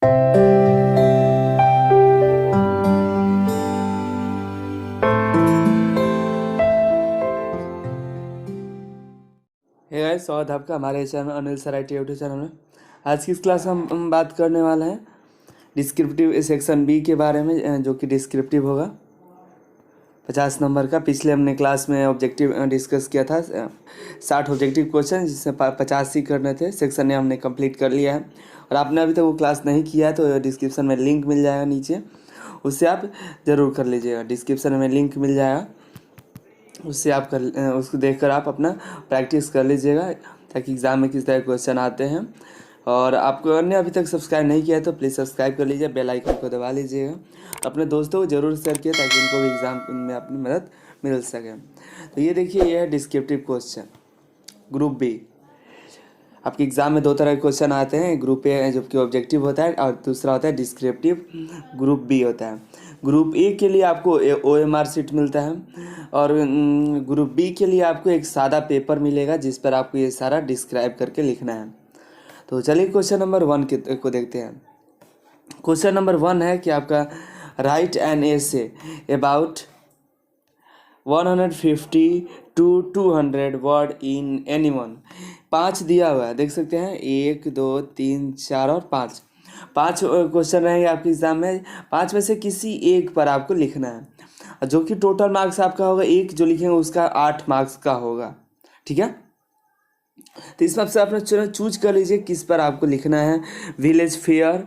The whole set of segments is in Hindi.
हे गाइस, स्वागत है आपका हमारे channel Anil sir IT YouTube channel में। आज की इस क्लास में हम बात करने वाले हैं डिस्क्रिप्टिव सेक्शन बी के बारे में, जो कि डिस्क्रिप्टिव होगा 50 नंबर का। पिछले हमने क्लास में ऑब्जेक्टिव डिस्कस किया था, 60 ऑब्जेक्टिव क्वेश्चन, जिससे 50 ही करने थे। सेक्शन ने हमने कंप्लीट कर लिया है, और आपने अभी तक वो क्लास नहीं किया है तो डिस्क्रिप्शन में लिंक मिल जाएगा नीचे, उससे आप ज़रूर कर लीजिएगा। डिस्क्रिप्शन में लिंक मिल जाएगा, उससे आप उसको देखकर आप अपना प्रैक्टिस कर लीजिएगा, ताकि एग्ज़ाम में किस तरह के क्वेश्चन आते हैं। और आपको अन्य अभी तक सब्सक्राइब नहीं किया है तो प्लीज़ सब्सक्राइब कर लीजिए, बेल आइकन को दबा लीजिएगा। अपने दोस्तों को ज़रूर शेयर किया, ताकि उनको भी एग्ज़ाम में अपनी मदद मिल सके। तो ये देखिए, ये है डिस्क्रिप्टिव क्वेश्चन ग्रुप बी। आपके एग्ज़ाम में दो तरह के क्वेश्चन आते हैं, ग्रुप ए जो कि ऑब्जेक्टिव होता है, और दूसरा होता है डिस्क्रिप्टिव, ग्रुप बी होता है। ग्रुप ए के लिए आपको OMR शीट मिलता है, और ग्रुप बी के लिए आपको एक सादा पेपर मिलेगा, जिस पर आपको ये सारा डिस्क्राइब करके लिखना है। तो चलिए क्वेश्चन नंबर 1 को देखते हैं। क्वेश्चन नंबर 1 है कि आपका right an essay about 150 to 200 word in anyone. 5 दिया हुआ है, देख सकते हैं, 1 2 3 4 और 5 क्वेश्चन रहेंगे आपके एग्जाम में। 5 में से किसी एक पर आपको लिखना है, जो कि टोटल मार्क्स आपका होगा, एक जो लिखेंगे उसका 8 मार्क्स का होगा। ठीक है, तो इस हिसाब से आपने चूज कर लीजिए किस पर आपको लिखना है। विलेज फेयर,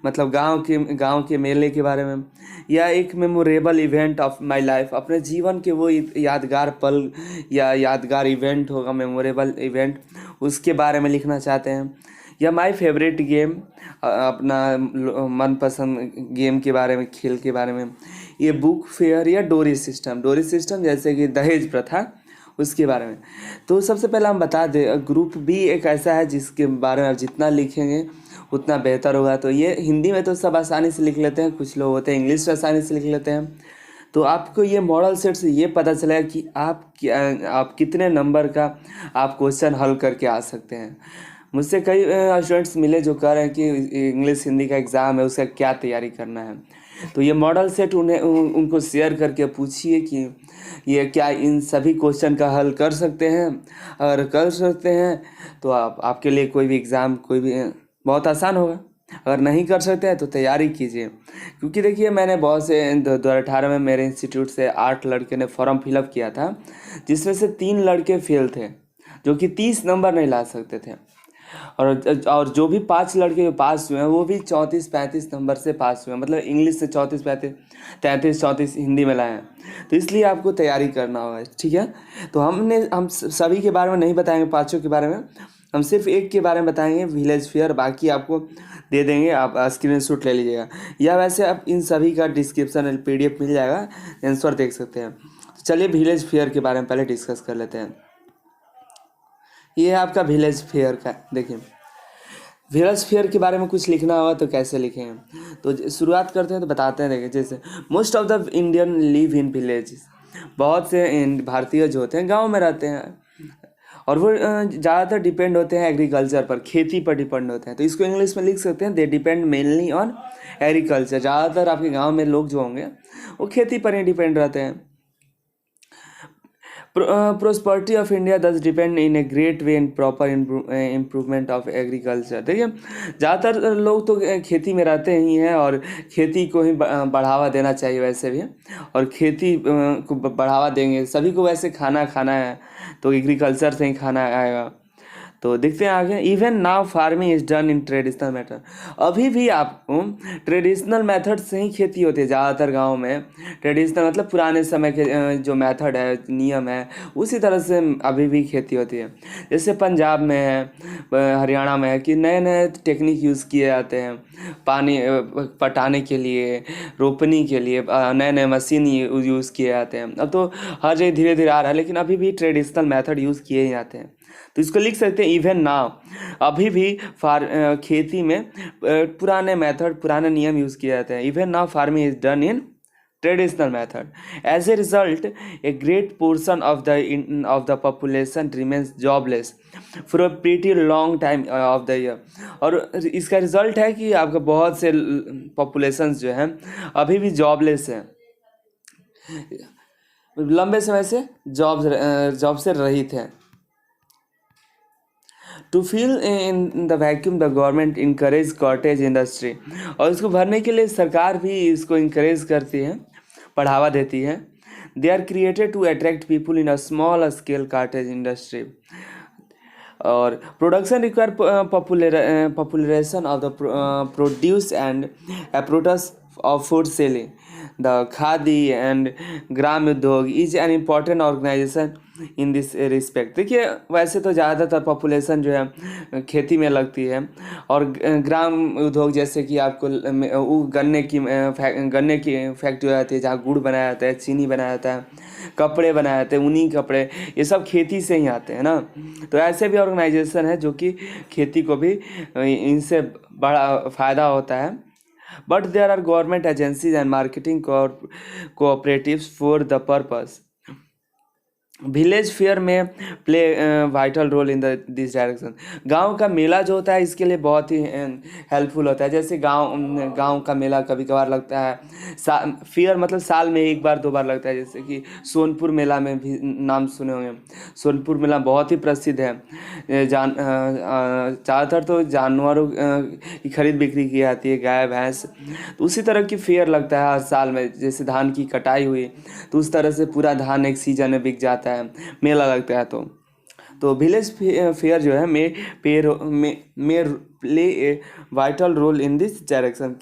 मतलब गांव के मेले के बारे में, या एक memorable event of my life, अपने जीवन के वो यादगार पल या यादगार इवेंट होगा, मेमोरेबल इवेंट, उसके बारे में लिखना चाहते हैं। या माय फेवरेट गेम, अपना मनपसंद गेम के बारे में, खेल के बारे में। ये बुक फेयर या डोरी सिस्टम जैसे कि दहेज प्रथा, उसके बारे में। तो सबसे पहले हम बता दें, ग्रुप बी एक ऐसा है जिसके बारे में आप जितना लिखेंगे उतना बेहतर होगा। तो ये हिंदी में तो सब आसानी से लिख लेते हैं, कुछ लोग होते हैं इंग्लिश में आसानी से लिख लेते हैं। तो आपको ये मॉडल सेट से ये पता चलेगा कि आप कितने नंबर का आप क्वेश्चन हल करके आ सकते हैं। मुझसे कई स्टूडेंट्स मिले जो कह रहे हैं कि इंग्लिश हिंदी का एग्ज़ाम है, उसका क्या तैयारी करना है। तो ये मॉडल सेट उनको शेयर करके पूछिए कि ये क्या इन सभी क्वेश्चन का हल कर सकते हैं। अगर कर सकते हैं तो आपके लिए कोई भी एग्ज़ाम बहुत आसान होगा। अगर नहीं कर सकते हैं तो तैयारी कीजिए, क्योंकि देखिए, मैंने बहुत से 2018 में मेरे इंस्टीट्यूट से 8 लड़के ने फॉर्म फिलअप किया था, जिसमें से 3 लड़के फेल थे, जो कि 30 नंबर नहीं ला सकते थे। और जो भी 5 लड़के पास हुए हैं, वो भी 34-35 नंबर से पास हुए हैं, मतलब इंग्लिश से 34-35, 33-34 हिंदी में लाए हैं। तो इसलिए आपको तैयारी करना होगा। ठीक है, तो हम सभी के बारे में नहीं बताएंगे, 5 के बारे में, हम सिर्फ एक के बारे में बताएंगे, विलेज फेयर। बाकी आपको दे देंगे, आप स्क्रीनशॉट ले लीजिएगा, या वैसे आप इन सभी का डिस्क्रिप्शन PDF मिल जाएगा, आंसर देख सकते हैं। तो चलिए विलेज फेयर के बारे में पहले डिस्कस कर लेते हैं। ये है आपका विलेज फेयर का। देखिए, विलेज फेयर के बारे में कुछ लिखना होगा तो कैसे लिखेंगे, तो शुरुआत करते हैं। तो बताते हैं, देखिए, जैसे most of the Indian live in villages, बहुत से भारतीय जो होते हैं गांव में रहते हैं, और वो ज़्यादातर डिपेंड होते हैं एग्रीकल्चर पर, खेती पर डिपेंड होते हैं। तो इसको इंग्लिश में लिख सकते हैं, they depend mainly on agriculture. ज़्यादातर आपके गांव में लोग जो होंगे वो खेती पर ही डिपेंड रहते हैं। प्रोस्पर्टी ऑफ इंडिया दस depend in a great way in proper improvement of agriculture. देखिए, ज़्यादातर लोग तो खेती में रहते ही हैं, और खेती को ही बढ़ावा देना चाहिए वैसे भी, और खेती को बढ़ावा देंगे। सभी को वैसे खाना है, तो एग्रीकल्चर से ही खाना आएगा। तो देखते हैं आगे। Even now farming is done in traditional method, अभी भी आपको ट्रेडिशनल मेथड से ही खेती होती है ज़्यादातर गांव में। ट्रेडिशनल मतलब पुराने समय के जो मेथड है, नियम है, उसी तरह से अभी भी खेती होती है। जैसे पंजाब में है, हरियाणा में है, कि नए नए टेक्निक यूज़ किए जाते हैं पानी पटाने के लिए, रोपनी के लिए नए नए मशीन यूज़ किए जाते हैं। अब तो हर जगह धीरे धीरे आ रहा है, लेकिन अभी भी ट्रेडिशनल मेथड यूज़ किए ही जाते हैं। तो इसको लिख सकते हैं, इवन नाउ, अभी भी खेती में पुराने मेथड, पुराने नियम यूज़ किए जाते हैं। Even now farming is done in traditional method. As a result, a great portion of the population remains jobless for a pretty long time of the year. और इसका रिजल्ट है कि आपका बहुत से पॉपुलेशन जो हैं अभी भी जॉबलेस हैं, लंबे समय से जॉब से रहित हैं. To fill in the vacuum the government encourage cottage industry. और इसको भरने के लिए सरकार भी इसको इनकरेज करती है, बढ़ावा देती है. They are created to attract people in a small scale cottage industry. और production require popularisation of the produce and aprotus of food selling. The Khadi and Gram Udyog is an important organization in this respect. देखिए वैसे तो ज़्यादातर पॉपुलेशन जो है खेती में लगती है, और ग्राम उद्योग जैसे कि आपको गन्ने की फैक्ट्री हो जाती है जहाँ गुड़ बनाया जाता है, चीनी बनाया जाता है, कपड़े बनाए जाते हैं, ऊनी कपड़े, ये सब खेती से ही आते हैं ना. तो ऐसे भी ऑर्गेनाइजेशन है जो कि खेती को भी इनसे बड़ा फ़ायदा होता है. But there are government agencies and marketing cooperatives for the purpose. Village fair में play vital role in this direction. गांव का मेला जो होता है इसके लिए बहुत ही हेल्पफुल होता है. जैसे गांव का मेला कभी कभार लगता है, फेयर मतलब साल में एक बार दो बार लगता है. जैसे कि सोनपुर मेला में भी नाम सुने होंगे. सोनपुर मेला बहुत ही प्रसिद्ध है. ज़्यादातर तो जानवरों की खरीद बिक्री की जाती है, गाय भैंस. तो उसी तरह की फेयर लगता है हर साल में. जैसे धान की कटाई हुई तो उस तरह से पूरा धान एक सीजन में बिक जाता है, मेला लगता है. तो विलेज फेयर जो है may play a vital role in this direction.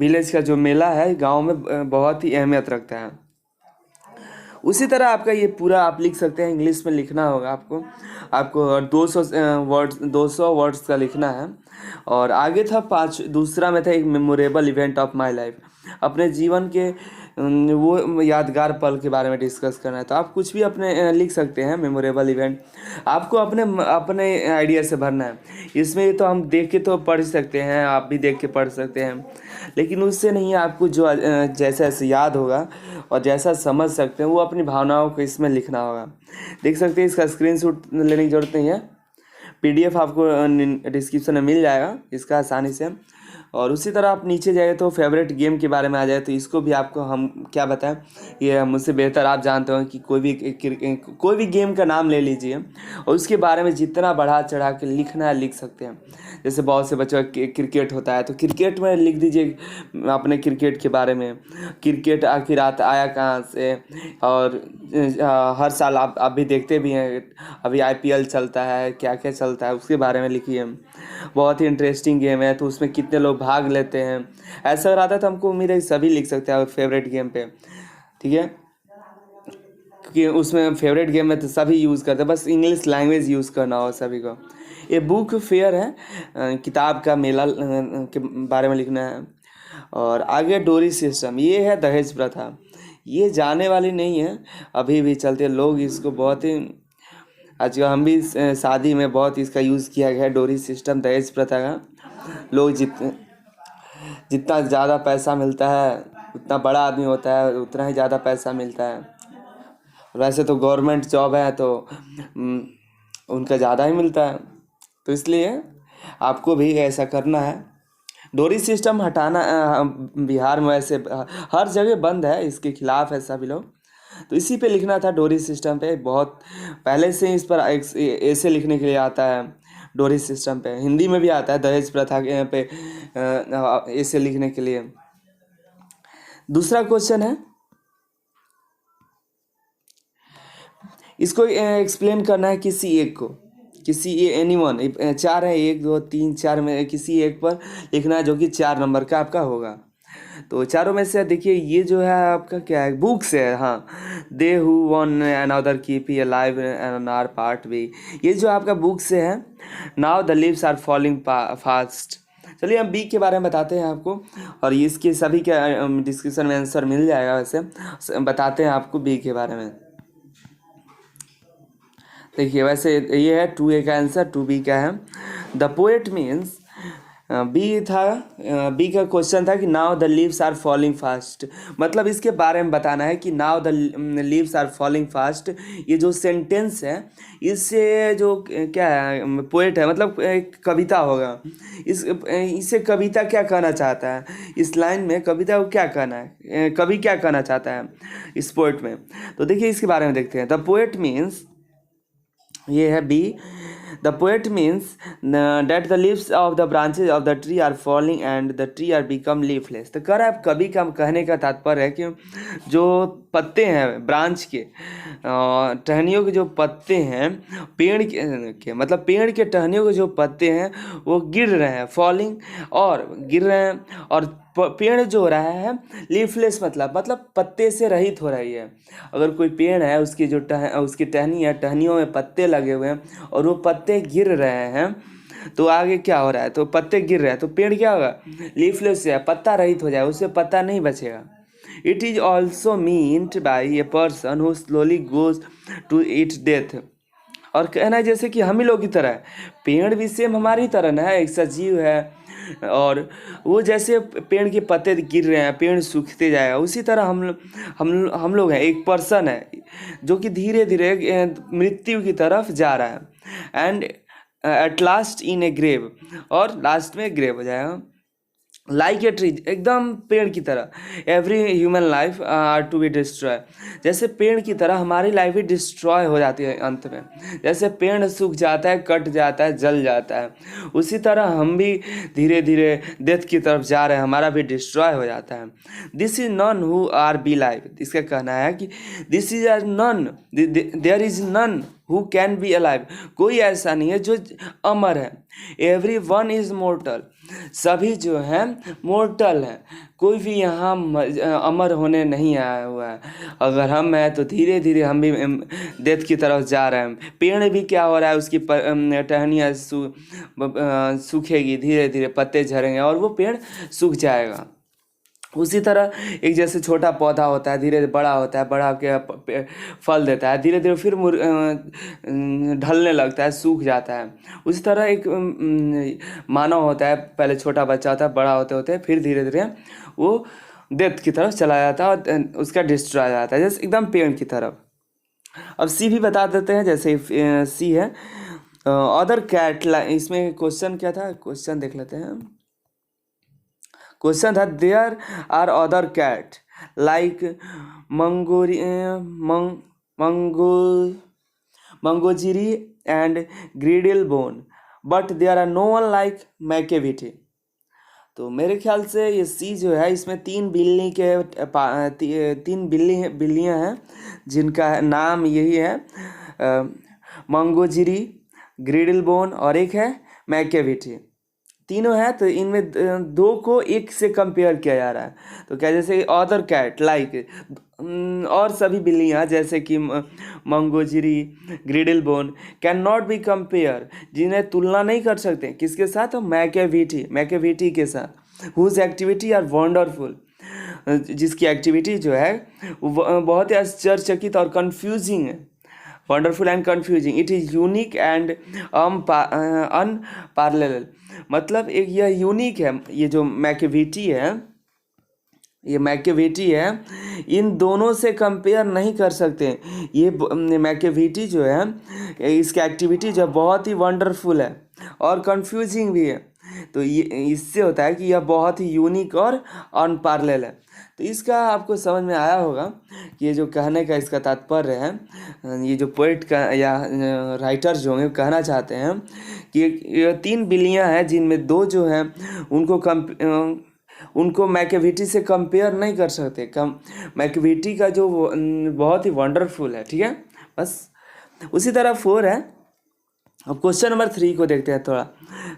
Village का जो मेला है गांव में बहुत ही अहमियत रखता है. उसी तरह आपका ये पूरा आप लिख सकते हैं, इंग्लिश में लिखना होगा आपको 200 वर्ड्स का लिखना है. और आगे था दूसरा में था एक memorable event of my life. अपने जीवन के वो यादगार पल के बारे में डिस्कस करना है. तो आप कुछ भी अपने लिख सकते हैं मेमोरेबल इवेंट. आपको अपने आइडिया से भरना है. इसमें तो हम देख के तो पढ़ सकते हैं, आप भी देख के पढ़ सकते हैं, लेकिन उससे नहीं, आपको जो जैसा याद होगा और जैसा समझ सकते हैं वो अपनी भावनाओं को इसमें लिखना होगा. देख सकते हैं, इसका स्क्रीनशॉट लेने की ज़रूरत नहीं है, PDF आपको डिस्क्रिप्शन में मिल जाएगा इसका आसानी से. और उसी तरह आप नीचे जाए तो फेवरेट गेम के बारे में आ जाए, तो इसको भी आपको हम क्या बताएं, ये मुझसे बेहतर आप जानते हो कि कोई भी गेम का नाम ले लीजिए और उसके बारे में जितना बढ़ा चढ़ा के लिखना है लिख सकते हैं. जैसे बहुत से बच्चों का क्रिकेट होता है तो क्रिकेट में लिख दीजिए अपने क्रिकेट के बारे में, क्रिकेट आखिर आया कहाँ से. और हर साल आप भी देखते भी हैं, अभी IPL चलता है, क्या क्या चलता है उसके बारे में लिखिए. बहुत ही इंटरेस्टिंग गेम है, तो उसमें कितने लोग भाग लेते हैं, ऐसा रहा था. तो हमको उम्मीद है सभी लिख सकते हैं फेवरेट गेम पे, ठीक है, क्योंकि उसमें फेवरेट गेम में तो सभी यूज़ करते हैं, बस इंग्लिश लैंग्वेज यूज़ करना हो सभी को. ये बुक फेयर है, किताब का मेला के बारे में लिखना है. और आगे डोरी सिस्टम, ये है दहेज प्रथा. ये जाने वाली नहीं है, अभी भी चलते लोग इसको बहुत ही, आजकल हम भी शादी में बहुत इसका यूज़ किया गया है. डोरी सिस्टम दहेज प्रथा का. लोग जितना ज़्यादा पैसा मिलता है, उतना बड़ा आदमी होता है, उतना ही ज़्यादा पैसा मिलता है. वैसे तो गवर्नमेंट जॉब है तो उनका ज़्यादा ही मिलता है, तो इसलिए आपको भी ऐसा करना है. डोरी सिस्टम हटाना, बिहार में वैसे हर जगह बंद है, इसके खिलाफ है सभी लोग. तो इसी पे लिखना था डोरी सिस्टम पे. बहुत पहले से इस पर ऐसे लिखने के लिए आता है डोरी सिस्टम पे. हिंदी में भी आता है दहेज प्रथा पे ऐसे लिखने के लिए. दूसरा क्वेश्चन है, इसको एक्सप्लेन करना है किसी एनीवन. 4 है, 1 2 3 4 में किसी एक पर लिखना है जो कि 4 नंबर का आपका होगा. तो चारों में से देखिए ये जो है आपका क्या है, बुक से है. हाँ, they who one another keep he alive and are part way. ये जो आपका बुक से है. Now the leaves are falling fast. चलिए हम बी के बारे में बताते हैं आपको, और इसके सभी के डिस्क्रिप्शन में आंसर मिल जाएगा. वैसे बताते हैं आपको बी के बारे में. देखिए वैसे ये है 2A का आंसर, 2B का है. द पोएट मीन्स बी था, बी का क्वेश्चन था कि now the leaves are falling fast, मतलब इसके बारे में बताना है कि now the leaves are falling fast. ये जो सेंटेंस है इससे जो क्या है, पोएट है, मतलब एक कविता होगा, इससे कविता क्या कहना चाहता है, इस लाइन में कविता को क्या कहना है, कवि क्या कहना चाहता है इस पोएट में। तो देखिए इसके बारे में देखते हैं। द पोएट मीन्स, ये है B, the poet means that the leaves of the branches of the tree are falling and the tree are become leafless. तो कह रहा है कवि का कहने का तात्पर्य है कि जो पत्ते हैं ब्रांच के, टहनियों के जो पत्ते हैं पेड़ के मतलब पेड़ के टहनियों के जो पत्ते हैं वो गिर रहे हैं, फॉलिंग, और गिर रहे हैं, और पेड़ जो हो रहा है लीफलेस मतलब पत्ते से रहित हो रही है। अगर कोई पेड़ है उसकी जो उसकी टहनी है, टहनियों में पत्ते लगे हुए हैं और वो पत्ते गिर रहे हैं, तो आगे क्या हो रहा है, तो पत्ते गिर रहे हैं तो पेड़ क्या होगा, लीफलेस है, पत्ता रहित हो जाएगा, उससे पत्ता नहीं बचेगा। It is also meant by a person who slowly goes to it death. और कहना है जैसे कि हम ही लोग की तरह है, पेड़ भी सेम हमारी तरह ना है, एक सजीव है, और वो जैसे पेड़ के पत्ते गिर रहे हैं, पेड़ सूखते जाएगा, उसी तरह हम लोग हैं, एक पर्सन है जो कि धीरे धीरे मृत्यु की तरफ जा रहा है, and at last in a grave, और लास्ट में ग्रेव हो जाएगा। लाइक ए ट्री, एकदम पेड़ की तरह, every human life are to be destroy, जैसे पेड़ की तरह हमारी लाइफ भी डिस्ट्रॉय हो जाती है अंत में, जैसे पेड़ सूख जाता है, कट जाता है, जल जाता है, उसी तरह हम भी धीरे धीरे डेथ की तरफ जा रहे हैं, हमारा भी डिस्ट्रॉय हो जाता है। This is none who are be life, इसका कहना है कि this is are none, there is none who can be alive, कोई ऐसा नहीं है जो अमर है। एवरी वन इज मोर्टल, सभी जो हैं मोर्टल हैं, कोई भी यहाँ अमर होने नहीं आया हुआ है। अगर हम हैं तो धीरे धीरे हम भी डेथ की तरफ जा रहे हैं। पेड़ भी क्या हो रहा है, उसकी टहनियाँ सूखेगी, धीरे धीरे पत्ते झड़ेंगे और वो पेड़ सूख जाएगा। उसी तरह एक जैसे छोटा पौधा होता है, धीरे धीरे बड़ा होता है, बड़ा के फल देता है, धीरे धीरे फिर ढलने लगता है, सूख जाता है। उसी तरह एक मानव होता है, पहले छोटा बच्चा होता है, बड़ा होते होते फिर धीरे धीरे वो डेथ की तरफ चला जाता है और उसका डिस्ट्रॉय जाता है, जैसे एकदम पेड़ की तरफ। अब सी भी बता देते हैं, जैसे सी है अदर कैट, इसमें क्वेश्चन क्या था, क्वेश्चन देख लेते हैं। क्वेश्चन था there are other cat like Mangori Mungojerrie and Griddlebone, but there are no one like Macavity. तो मेरे ख्याल से ये सी जो है, इसमें तीन बिल्लियाँ हैं जिनका नाम यही है मंगोजिरी, ग्रीडल बोन और एक है मैकेविटी। तीनों है तो इनमें दो को एक से कंपेयर किया जा रहा है। तो क्या, जैसे अदर कैट लाइक, और सभी बिल्लियाँ जैसे कि Mungojerrie, Griddlebone can not be compare, जिन्हें तुलना नहीं कर सकते किसके साथ, मैकेविटी के साथ, हुज एक्टिविटी आर वंडरफुल, जिसकी एक्टिविटी जो है वो बहुत ही आश्चर्यचकित और कंफ्यूजिंग है, wonderful and confusing. It is unique and unparalleled, मतलब एक यह यूनिक है, ये जो मैकेविटी है, इन दोनों से कंपेयर नहीं कर सकते। ये मैकेविटी जो है, इसकी एक्टिविटी जो है बहुत ही वंडरफुल है और कंफ्यूजिंग भी है। तो ये इससे होता है कि यह बहुत ही यूनिक और अनपैरेलल है। तो इसका आपको समझ में आया होगा कि ये जो कहने का इसका तात्पर्य है, ये जो पोइट का या राइटर जो हैं कहना चाहते हैं कि ये तीन बिल्लियाँ हैं जिनमें दो जो हैं उनको मैकेविटी से कंपेयर नहीं कर सकते। मैकेविटी का जो बहुत ही वंडरफुल है, ठीक है। बस उसी तरह 4 है। अब क्वेश्चन नंबर 3 को देखते हैं थोड़ा।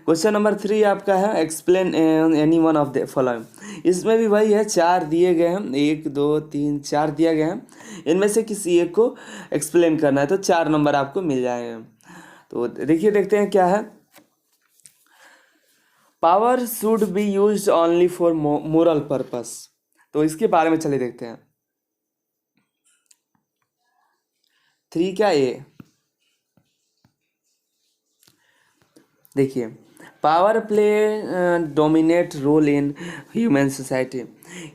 क्वेश्चन नंबर 3 आपका है explain any one of the following. इसमें भी वही है, 4 दिए गए हैं, 1 2 3 4 दिए गए हैं, इनमें से किसी एक को एक्सप्लेन करना है तो 4 नंबर आपको मिल जाएंगे। तो देखिए देखते हैं क्या है। Power should be use only for moral purpose, तो इसके बारे में चलिए देखते हैं। 3 क्या, ए देखिए, power play dominate role in human society.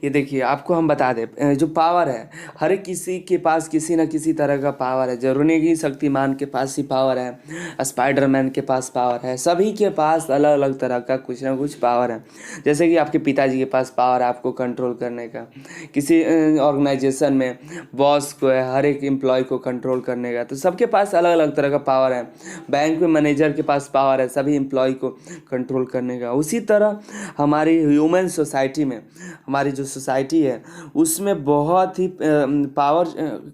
ये देखिए आपको हम बता दें, जो पावर है, हर एक किसी के पास किसी न किसी तरह का पावर है। जरूरी नहीं कि शक्तिमान के पास ही पावर है, स्पाइडरमैन के पास पावर है, सभी के पास अलग अलग तरह का कुछ ना कुछ पावर है। जैसे कि आपके पिताजी के पास पावर है आपको कंट्रोल करने का, किसी ऑर्गेनाइजेशन में बॉस को है, हर एक एम्प्लॉय को कंट्रोल करने का, तो सबके पास अलग अलग तरह का पावर है। बैंक में मैनेजर के पास पावर है सभी एम्प्लॉय को कंट्रोल करने का। उसी तरह हमारी ह्यूमन सोसाइटी में, हमारी जो सोसाइटी है उसमें बहुत ही पावर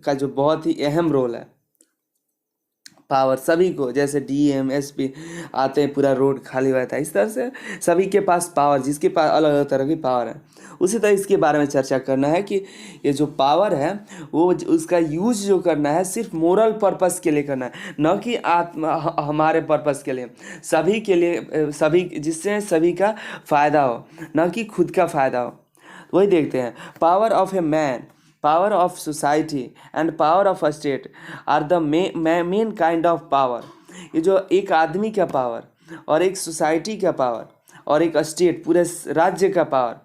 का जो बहुत ही अहम रोल है। पावर सभी को, जैसे डीएम एसपी आते हैं पूरा रोड खाली रहता है, इस तरह से सभी के पास पावर, जिसके पास अलग अलग तरह की पावर है। उसी तरह इसके बारे में चर्चा करना है कि ये जो पावर है वो उसका यूज जो करना है सिर्फ मोरल पर्पस के लिए करना है, न कि आत्मा हमारे पर्पस के लिए, सभी के लिए, सभी जिससे सभी का फायदा हो, न कि खुद का फायदा हो। वही देखते हैं, power of a man, power of society and power of a state are the main kind of power. ये जो एक आदमी का पावर और एक सोसाइटी का पावर और एक स्टेट पूरे राज्य का पावर,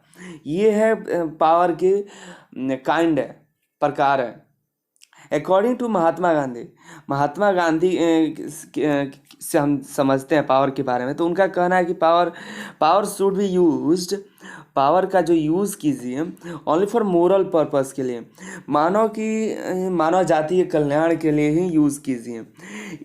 ये है पावर के काइंड है, प्रकार है। अकॉर्डिंग टू महात्मा गांधी, महात्मा गांधी से हम समझते हैं पावर के बारे में, तो उनका कहना है कि power should be used, power का जो यूज़ कीजिए ओनली फॉर मोरल पर्पस के लिए, मानव जाति के कल्याण के लिए ही यूज़ कीजिए।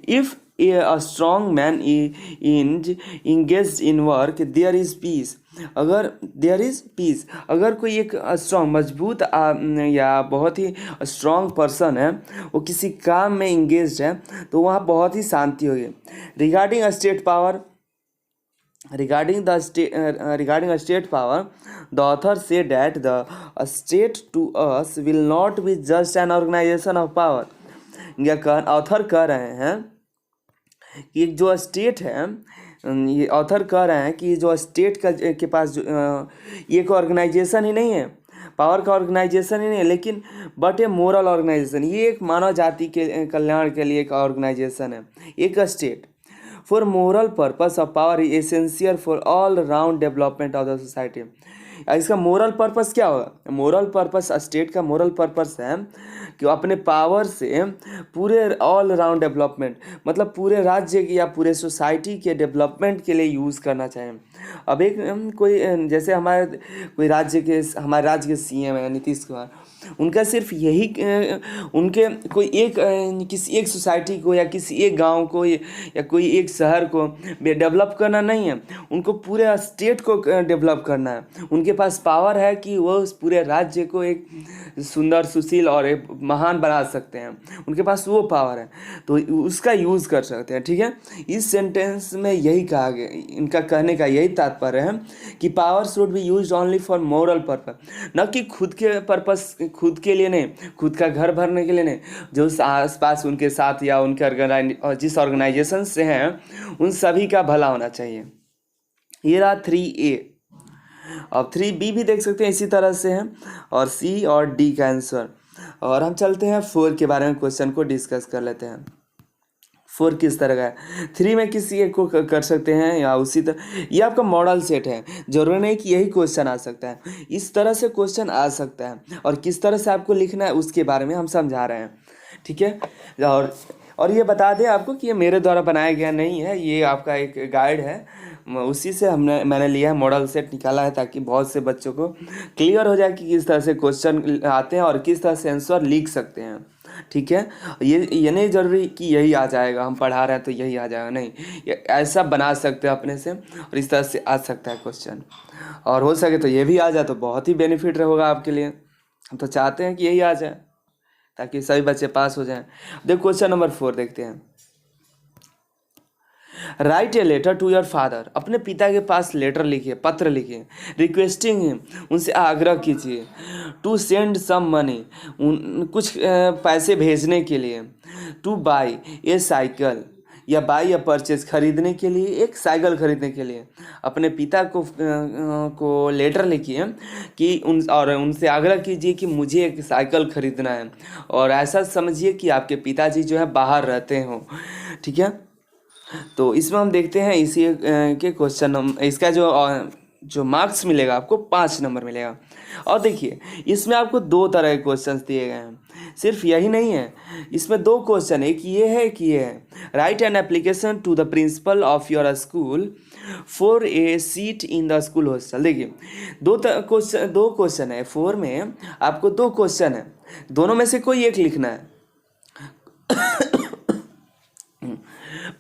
If a strong man is engaged in work there is peace, अगर there is peace, अगर कोई एक स्ट्रॉन्ग मजबूत या बहुत ही स्ट्रॉन्ग पर्सन है वो किसी काम में इंगेज्ड है तो वहाँ बहुत ही शांति होगी। Regarding a state power, regarding a state power, the author said that the state to us will not be just an organization of power। Author कह रहे हैं कि जो स्टेट है, ये ऑथर कह रहे हैं कि जो स्टेट का के पास जो ये एक ऑर्गेनाइजेशन ही नहीं है, पावर का ऑर्गेनाइजेशन ही नहीं है, लेकिन बट ए मोरल ऑर्गेनाइजेशन, ये एक मानव जाति के कल्याण के लिए एक ऑर्गेनाइजेशन है, एक state. For moral purpose of power is essential for all round development of the society. इसका मोरल पर्पस क्या होगा? मोरल पर्पस, स्टेट का मोरल पर्पस है कि अपने पावर से पूरे ऑल राउंड डेवलपमेंट, मतलब पूरे राज्य की या पूरे सोसाइटी के डेवलपमेंट के लिए यूज़ करना चाहिए। अब एक कोई जैसे हमारे राज्य के सीएम है नीतीश कुमार, उनका सिर्फ यही उनके कोई एक किसी एक सोसाइटी को या किसी एक गांव को या कोई एक शहर को डेवलप करना नहीं है, उनको पूरे स्टेट को डेवलप करना है। उनके पास पावर है कि वो उस पूरे राज्य को एक सुंदर, सुशील और एक महान बना सकते हैं, उनके पास वो पावर है, तो उसका यूज़ कर सकते हैं। ठीक है, इस सेंटेंस में यही कहा गया, इनका कहने का यही तात्पर्य है कि power should be used only for moral purpose, न कि खुद के पर्पस, खुद के लिए नहीं, खुद का घर भरने के लिए नहीं, जो आसपास उनके साथ या उनके जिस ऑर्गेनाइजेशन से हैं उन सभी का भला होना चाहिए। ये रहा 3A। अब 3B भी देख सकते हैं इसी तरह से है, और C और D का आंसर। और हम चलते हैं 4 के बारे में, क्वेश्चन को डिस्कस कर लेते हैं। 4 किस तरह का है? 3 में किसी एक को कर सकते हैं या उसी तरह, ये आपका मॉडल सेट है, जरूरी नहीं कि यही क्वेश्चन आ सकता है, इस तरह से क्वेश्चन आ सकता है, और किस तरह से आपको लिखना है उसके बारे में हम समझा रहे हैं। ठीक है, और ये बता दें आपको कि ये मेरे द्वारा बनाया गया नहीं है, ये आपका एक गाइड है, उसी से मैंने लिया है, मॉडल सेट निकाला है, ताकि बहुत से बच्चों को क्लियर हो जाए कि किस तरह से क्वेश्चन आते हैं और किस तरह से आंसर लिख सकते हैं। ठीक है, ये नहीं ज़रूरी कि यही आ जाएगा, हम पढ़ा रहे हैं तो यही आ जाएगा, नहीं, ये ऐसा बना सकते हैं अपने से, और इस तरह से आ सकता है क्वेश्चन, और हो सके तो ये भी आ जाए तो बहुत ही बेनिफिट होगा आपके लिए। हम तो चाहते हैं कि यही आ जाए ताकि सभी बच्चे पास हो जाएं। देखो क्वेश्चन नंबर 4 देखते हैं। Write a letter to your father, अपने पिता के पास लेटर लिखिए, पत्र लिखिए, रिक्वेस्टिंग हिम, उनसे आग्रह कीजिए, टू सेंड सम मनी, कुछ पैसे भेजने के लिए, टू बाई ए साइकिल, या बाई या परचेज, खरीदने के लिए, एक साइकिल खरीदने के लिए। अपने पिता को लेटर लिखिए कि उनसे आग्रह कीजिए कि मुझे एक साइकिल खरीदना है, और ऐसा समझिए कि आपके पिताजी जो है बाहर रहते हो। ठीक है, तो इसमें हम देखते हैं इसी के क्वेश्चन, हम इसका जो मार्क्स मिलेगा आपको 5 नंबर मिलेगा। और देखिए इसमें आपको 2 तरह के क्वेश्चंस दिए गए हैं, सिर्फ यही नहीं है, इसमें 2 क्वेश्चन, एक ये है एक ये है। Write an application to the principal of your school for a seat in the school hostel. देखिए 2 क्वेश्चन है, 4 में आपको 2 क्वेश्चन है, दोनों में से कोई एक लिखना है।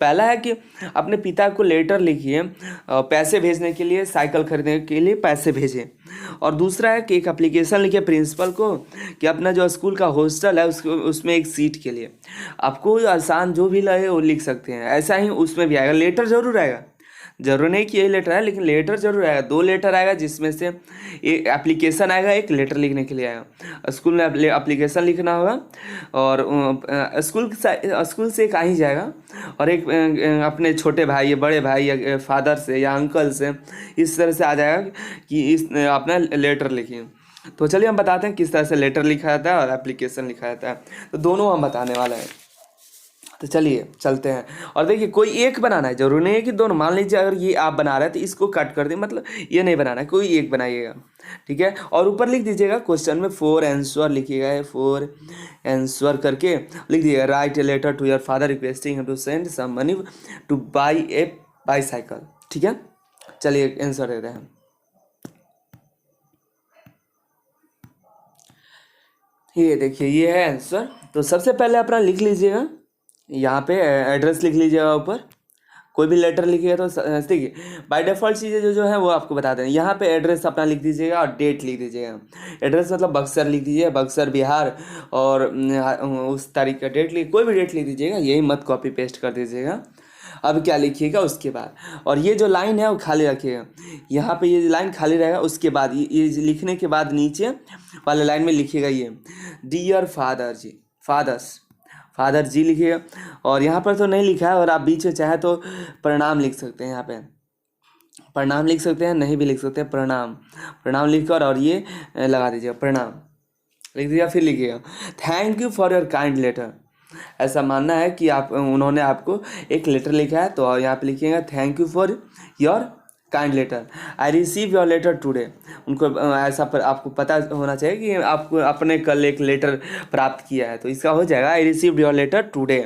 पहला है कि अपने पिता को लेटर लिखिए पैसे भेजने के लिए, साइकिल खरीदने के लिए पैसे भेजें। और दूसरा है कि एक एप्लीकेशन लिखिए प्रिंसिपल को कि अपना जो स्कूल का हॉस्टल है उसमें एक सीट के लिए। आपको आसान जो भी लगे वो लिख सकते हैं, ऐसा ही उसमें भी आएगा। लेटर जरूर आएगा, जरूर नहीं कि यही लेटर है, लेकिन लेटर जरूर आएगा। 2 लेटर आएगा, जिसमें से एक एप्लीकेशन आएगा, एक लेटर लिखने के लिए आएगा। स्कूल में एप्लीकेशन लिखना होगा और स्कूल से एक आ ही जाएगा, और एक अपने छोटे भाई या बड़े भाई या फादर से या अंकल से, इस तरह से आ जाएगा कि इस अपना लेटर लिखिए। तो चलिए हम बताते हैं किस तरह से लेटर लिखा जाता है और एप्लीकेशन लिखा जाता है, तो दोनों हम बताने वाले हैं। तो चलिए चलते हैं। और देखिए कोई एक बनाना है, जरूरी नहीं है कि दोनों। मान लीजिए अगर ये आप बना रहे हैं तो इसको कट कर दें, मतलब ये नहीं बनाना है, कोई एक बनाइएगा, ठीक है। और ऊपर लिख दीजिएगा क्वेश्चन में 4 आंसर लिखिएगा, 4 आंसर करके लिख दीजिएगा। Write a letter to your father requesting him to send some money to buy a bicycle, ठीक है। चलिए आंसर देते हैं। ये देखिए ये है आंसर। तो सबसे पहले अपना लिख लीजिएगा, यहाँ पे एड्रेस लिख लीजिएगा ऊपर। कोई भी लेटर लिखिएगा तो देखिए बाय डिफ़ॉल्ट चीज़ें जो है वो आपको बता दें। यहाँ पे एड्रेस अपना लिख दीजिएगा और डेट लिख दीजिएगा। एड्रेस मतलब बक्सर लिख दीजिए, बक्सर बिहार, और उस तारीख का डेट लिख, कोई भी डेट लिख दीजिएगा, यही मत कॉपी पेस्ट कर दीजिएगा। अब क्या लिखिएगा उसके बाद, और ये जो लाइन है वो खाली रखिएगा। यहाँ पे ये लाइन खाली रहेगा, उसके बाद ये लिखने के बाद नीचे वाले लाइन में लिखिएगा ये डियर फादर जी, फादर जी लिखिएगा। और यहाँ पर तो नहीं लिखा है, और आप बीच में चाहे तो प्रणाम लिख सकते हैं। यहाँ पे प्रणाम लिख सकते हैं, नहीं भी लिख सकते हैं, प्रणाम लिखकर और ये लगा दीजिएगा, प्रणाम लिख दीजिएगा। फिर लिखिएगा thank you for your kind letter. ऐसा मानना है कि उन्होंने आपको एक लेटर लिखा है, तो यहाँ पे लिखिएगा thank you for your kind letter, I receive your letter today. उनको ऐसा आपको पता होना चाहिए कि आपको अपने कल एक लेटर प्राप्त किया है, तो इसका हो जाएगा I receive your letter today.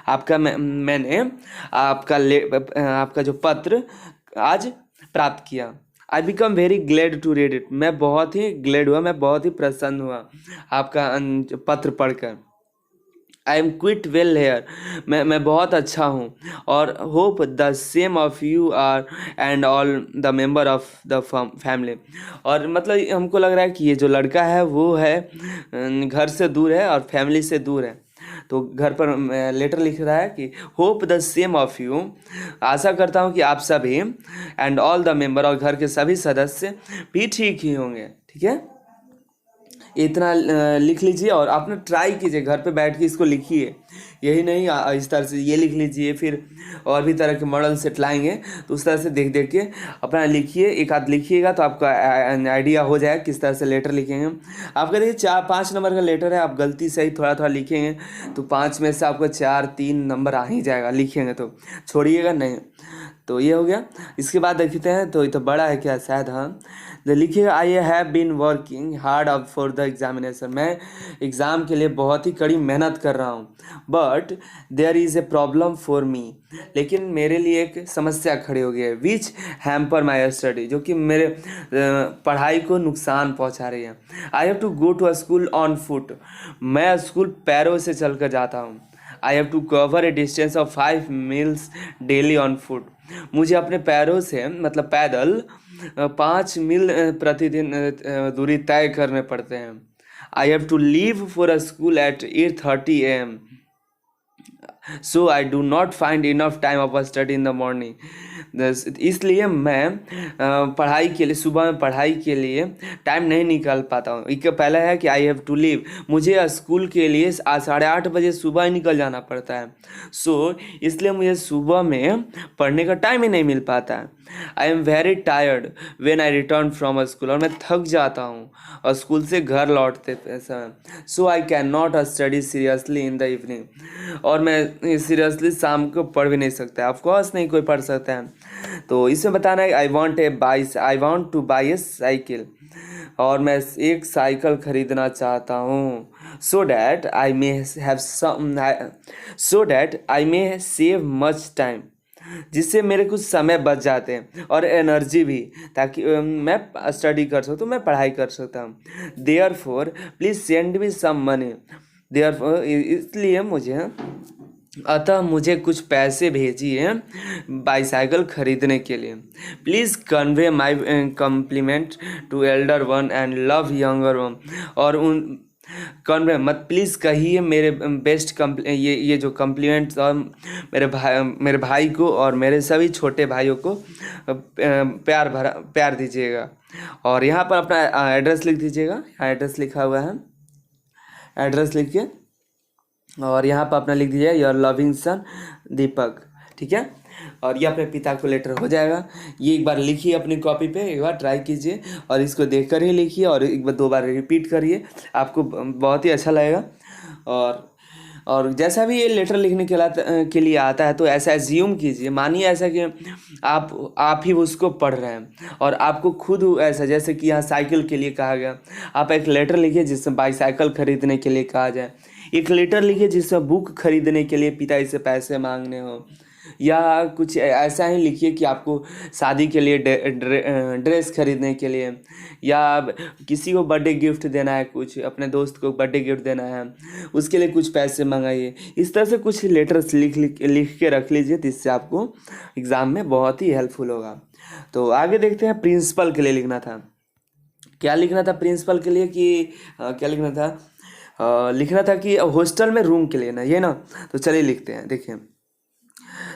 आपका मैंने आपका जो पत्र आज प्राप्त किया। I become very glad to read it, मैं बहुत ही ग्लेड हुआ, मैं बहुत ही प्रसन्न हुआ आपका पत्र पढ़कर। I am quite well here, मैं बहुत अच्छा हूँ। और hope the same of you are and all the member of the family. और मतलब हमको लग रहा है कि ये जो लड़का है वो है घर से दूर है और फैमिली से दूर है, तो घर पर लेटर लिख रहा है कि hope the same of you, आशा करता हूँ कि आप सभी, एंड ऑल द मेंबर, और घर के सभी सदस्य भी ठीक ही होंगे, ठीक है। इतना लिख लीजिए और आपने ट्राई कीजिए, घर पे बैठ के इसको लिखिए। यही नहीं इस तरह से ये लिख लीजिए, फिर और भी तरह के मॉडल सेट लाएंगे, तो उस तरह से देख देख के अपना लिखिए। एक आध लिखिएगा तो आपका आइडिया हो जाएगा किस तरह से लेटर लिखेंगे। आपका देखिए 4-5 नंबर का लेटर है, आप गलती से ही थोड़ा थोड़ा लिखेंगे तो 5 में से आपको 4-3 नंबर आ ही जाएगा, लिखेंगे तो छोड़िएगा नहीं। तो ये हो गया। इसके बाद देखते हैं, तो ये तो बड़ा है क्या शायद, हाँ लिखिएगा I have been working hard for the examination, मैं एग्ज़ाम के लिए बहुत ही कड़ी मेहनत कर रहा हूँ। But there is a problem for me, लेकिन मेरे लिए एक समस्या खड़ी हो गई है। विच हैम्पर माई स्टडी, जो कि मेरे पढ़ाई को नुकसान पहुँचा रही है। I have to go to a school on foot, मैं स्कूल पैरों से चल कर जाता हूँ। I have to cover a distance of 5 miles daily on foot, मुझे अपने पैरों से मतलब पैदल 5 मील प्रतिदिन दूरी तय करने पड़ते हैं। I have to leave for a school at 8:30 AM, so I do not find enough time of study in the morning. इसलिए मैं पढ़ाई के लिए, सुबह में पढ़ाई के लिए टाइम नहीं निकाल पाता हूँ। एक पहला है कि आई हैव टू लीव, मुझे स्कूल के लिए 8:30 बजे सुबह ही निकल जाना पड़ता है। इसलिए मुझे सुबह में पढ़ने का टाइम ही नहीं मिल पाता है। I am very tired when I return from school, और मैं थक जाता हूँ और स्कूल से घर लौटते समय। So I can not study seriously in the evening, और मैं सीरियसली शाम को पढ़ भी नहीं सकता। ऑफकोर्स नहीं कोई पढ़ सकता है। तो इसमें बताना है I want to buy A cycle, और मैं एक साइकिल खरीदना चाहता हूँ। So that I may save much time, जिससे मेरे कुछ समय बच जाते हैं और एनर्जी भी, ताकि मैं स्टडी कर सकता हूँ, मैं पढ़ाई कर सकता हूँ। Therefore please send me some money, therefore इसलिए मुझे कुछ पैसे भेजिए बाईसाइकिल खरीदने के लिए। Please convey my compliment to elder one and love younger one, और कन्वे मत प्लीज़ कहिए मेरे बेस्ट ये जो कम्प्लीमेंट्स, और मेरे भाई को और मेरे सभी छोटे भाइयों को प्यार दीजिएगा। और यहाँ पर अपना एड्रेस लिख दीजिएगा, यहाँ एड्रेस लिखा हुआ है, एड्रेस लिख के और यहाँ पर अपना लिख दीजिए योर लविंग सन दीपक, ठीक है। और ये अपने पिता को लेटर हो जाएगा। ये एक बार लिखिए अपनी कॉपी पे, एक बार ट्राई कीजिए और इसको देखकर ही लिखिए, और एक बार 2 बार रिपीट करिए, आपको बहुत ही अच्छा लगेगा। और जैसा भी ये लेटर लिखने के लिए आता है, तो ऐसा एज्यूम कीजिए, मानिए ऐसा कि आप ही उसको पढ़ रहे हैं, और आपको खुद ऐसा, जैसे कि यहाँ साइकिल के लिए कहा गया, आप एक लेटर लिखिए जिसमें बाईसाइकिल खरीदने के लिए कहा जाए। एक लेटर लिखिए जिसमें बुक खरीदने के लिए पिताजी से पैसे मांगने हो, या कुछ ऐसा ही लिखिए कि आपको शादी के लिए ड्रेस खरीदने के लिए, या किसी को बर्थडे गिफ्ट देना है, कुछ अपने दोस्त को बर्थडे गिफ्ट देना है, उसके लिए कुछ पैसे मंगाइए। इस तरह से कुछ लेटर्स लिख के रख लीजिए, जिससे आपको एग्ज़ाम में बहुत ही हेल्पफुल होगा। तो आगे देखते हैं, प्रिंसिपल के लिए लिखना था। क्या लिखना था प्रिंसिपल के लिए कि क्या लिखना था? लिखना था कि हॉस्टल में रूम के लिए ना, ये ना। तो चलिए लिखते हैं, देखिए।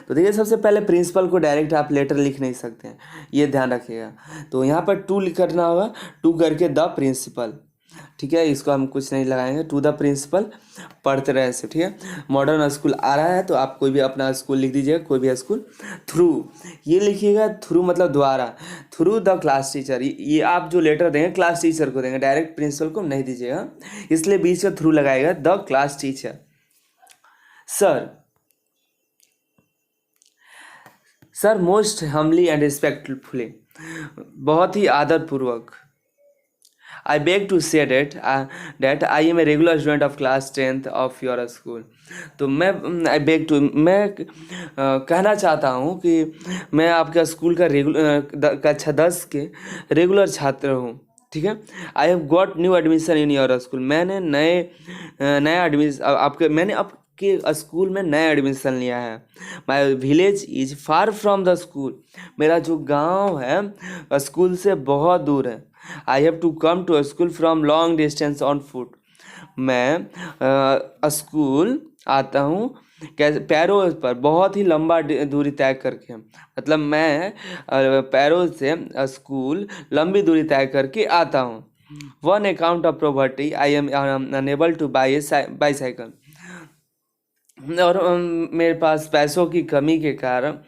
तो देखिए, सबसे पहले प्रिंसिपल को डायरेक्ट आप लेटर लिख नहीं सकते हैं, ये ध्यान रखिएगा। तो यहाँ पर टू करना होगा, टू करके द प्रिंसिपल, ठीक है। इसको हम कुछ नहीं लगाएंगे, टू द प्रिंसिपल पढ़ते रहे से, ठीक है। मॉडर्न स्कूल आ रहा है तो आप कोई भी अपना स्कूल लिख दीजिएगा, कोई भी स्कूल। थ्रू, ये लिखिएगा, थ्रू मतलब द्वारा, थ्रू द क्लास टीचर। ये आप जो लेटर देंगे क्लास टीचर को देंगे, डायरेक्ट प्रिंसिपल को नहीं दीजिएगा, इसलिए बीच में थ्रू लगाएगा, the class teacher. Sir most humbly and respectfully, बहुत ही आदरपूर्वक। I beg to say that I am a regular student of class 10th of your school. तो मैं कहना चाहता हूँ कि मैं आपका स्कूल का कक्षा 10 के रेगुलर छात्र हूँ, ठीक है। I have got new admission in your school, मैंने नया एडमिशन मैंने आपके स्कूल में नया एडमिशन लिया है। My village is far from the school, मेरा जो गांव है स्कूल से बहुत दूर है। I have to come to school from long distance on foot, मैं स्कूल आता हूँ पैरों पर बहुत ही लंबा दूरी तय करके, मतलब मैं पैरों से स्कूल लंबी दूरी तय करके आता हूँ। One account of property I am unable to buy a bicycle, और मेरे पास पैसों की कमी के कारण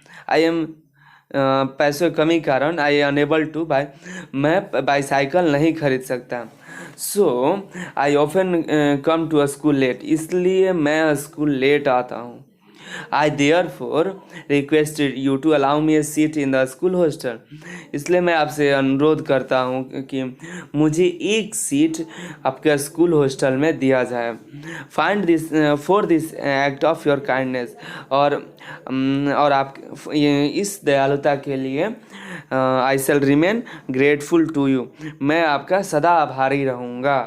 आई अनेबल टू बाई, मैं बाईसाइकिल नहीं खरीद सकता। So I often come to school late, इसलिए मैं स्कूल लेट आता हूँ। I therefore requested you to allow me a seat in the school hostel, इसलिए मैं आपसे अनुरोध करता हूँ कि मुझे एक सीट आपके स्कूल हॉस्टल में दिया जाए। Find this for this act of your kindness, और आप इस दयालुता के लिए आई शैल रिमेन ग्रेटफुल टू यू, मैं आपका सदा आभारी रहूँगा।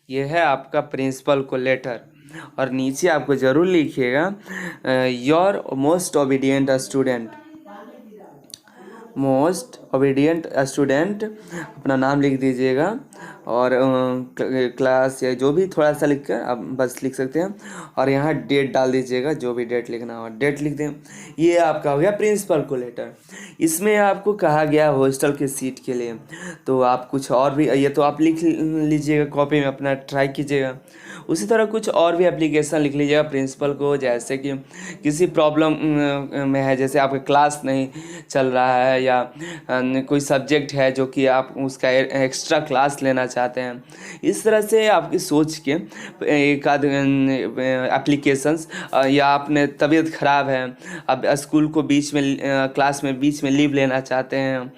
यह है आपका प्रिंसिपल को लेटर। और नीचे आपको ज़रूर लिखिएगा योर मोस्ट ओबीडियंट स्टूडेंट, अपना नाम लिख दीजिएगा, और क्लास या जो भी थोड़ा सा लिख कर आप बस लिख सकते हैं, और यहाँ डेट डाल दीजिएगा, जो भी डेट लिखना हो डेट लिख दें। ये आपका हो गया प्रिंसिपल को लेटर। इसमें आपको कहा गया हॉस्टल के सीट के लिए, तो आप कुछ और भी, ये तो आप लिख लीजिएगा कॉपी में अपना, ट्राई कीजिएगा। उसी तरह कुछ और भी एप्लीकेशन लिख लीजिएगा प्रिंसिपल को, जैसे कि किसी प्रॉब्लम में है, जैसे आपका क्लास नहीं चल रहा है, या कोई सब्जेक्ट है जो कि आप उसका एक्स्ट्रा क्लास लेना चाहते हैं। इस तरह से आपकी सोच के एक आध एप्लीकेशंस, या आपने तबीयत ख़राब है, अब स्कूल को बीच में क्लास में बीच में लीव लेना चाहते हैं,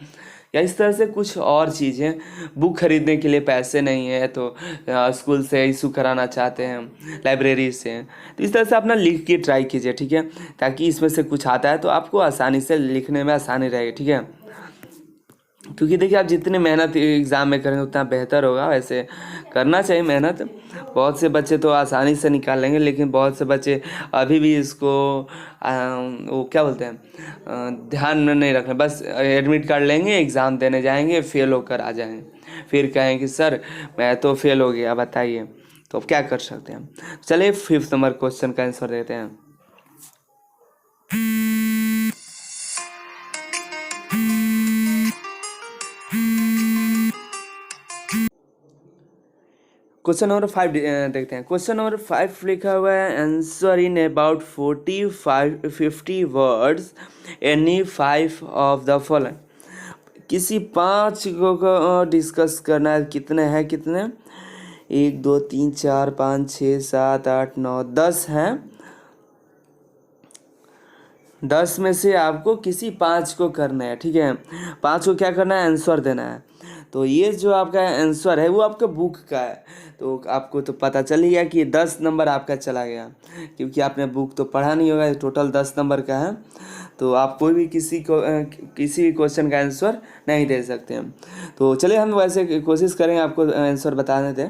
या इस तरह से कुछ और चीज़ें, बुक खरीदने के लिए पैसे नहीं है तो स्कूल से इशू कराना चाहते हैं, लाइब्रेरी से, तो इस तरह से अपना लिख के ट्राई कीजिए, ठीक है, ताकि इसमें से कुछ आता है तो आपको आसानी से लिखने में आसानी रहेगी, ठीक है। क्योंकि देखिए आप जितनी मेहनत एग्ज़ाम में करेंगे उतना बेहतर होगा। वैसे करना चाहिए मेहनत, बहुत से बच्चे तो आसानी से निकाल लेंगे, लेकिन बहुत से बच्चे अभी भी इसको वो क्या बोलते हैं, ध्यान में नहीं रख रहे, बस एडमिट कार्ड लेंगे, एग्ज़ाम देने जाएंगे, फेल होकर आ जाएंगे, फिर कहें कि सर मैं तो फेल हो गया, बताइए। तो अब क्या कर सकते हैं। चलिए 5th नंबर क्वेश्चन का आंसर देते हैं। क्वेश्चन नंबर 5 देखते हैं। क्वेश्चन नंबर 5 लिखा हुआ है, answer in about 50 words any 5 of the following. किसी 5 को डिस्कस करना है। कितने हैं, कितने, 1 2 3 4 5 6 7 8 9 10 हैं। 10 में से आपको किसी 5 को करना है, ठीक है। 5 को क्या करना है, आंसर देना है। तो ये जो आपका आंसर है वो आपका बुक का है, तो आपको तो पता चल ही गया कि 10 नंबर आपका चला गया, क्योंकि आपने बुक तो पढ़ा नहीं होगा। टोटल 10 नंबर का है, तो आप कोई भी किसी भी क्वेश्चन का आंसर नहीं दे सकते हैं। तो चलिए हम वैसे कोशिश करेंगे आपको आंसर बताने दें।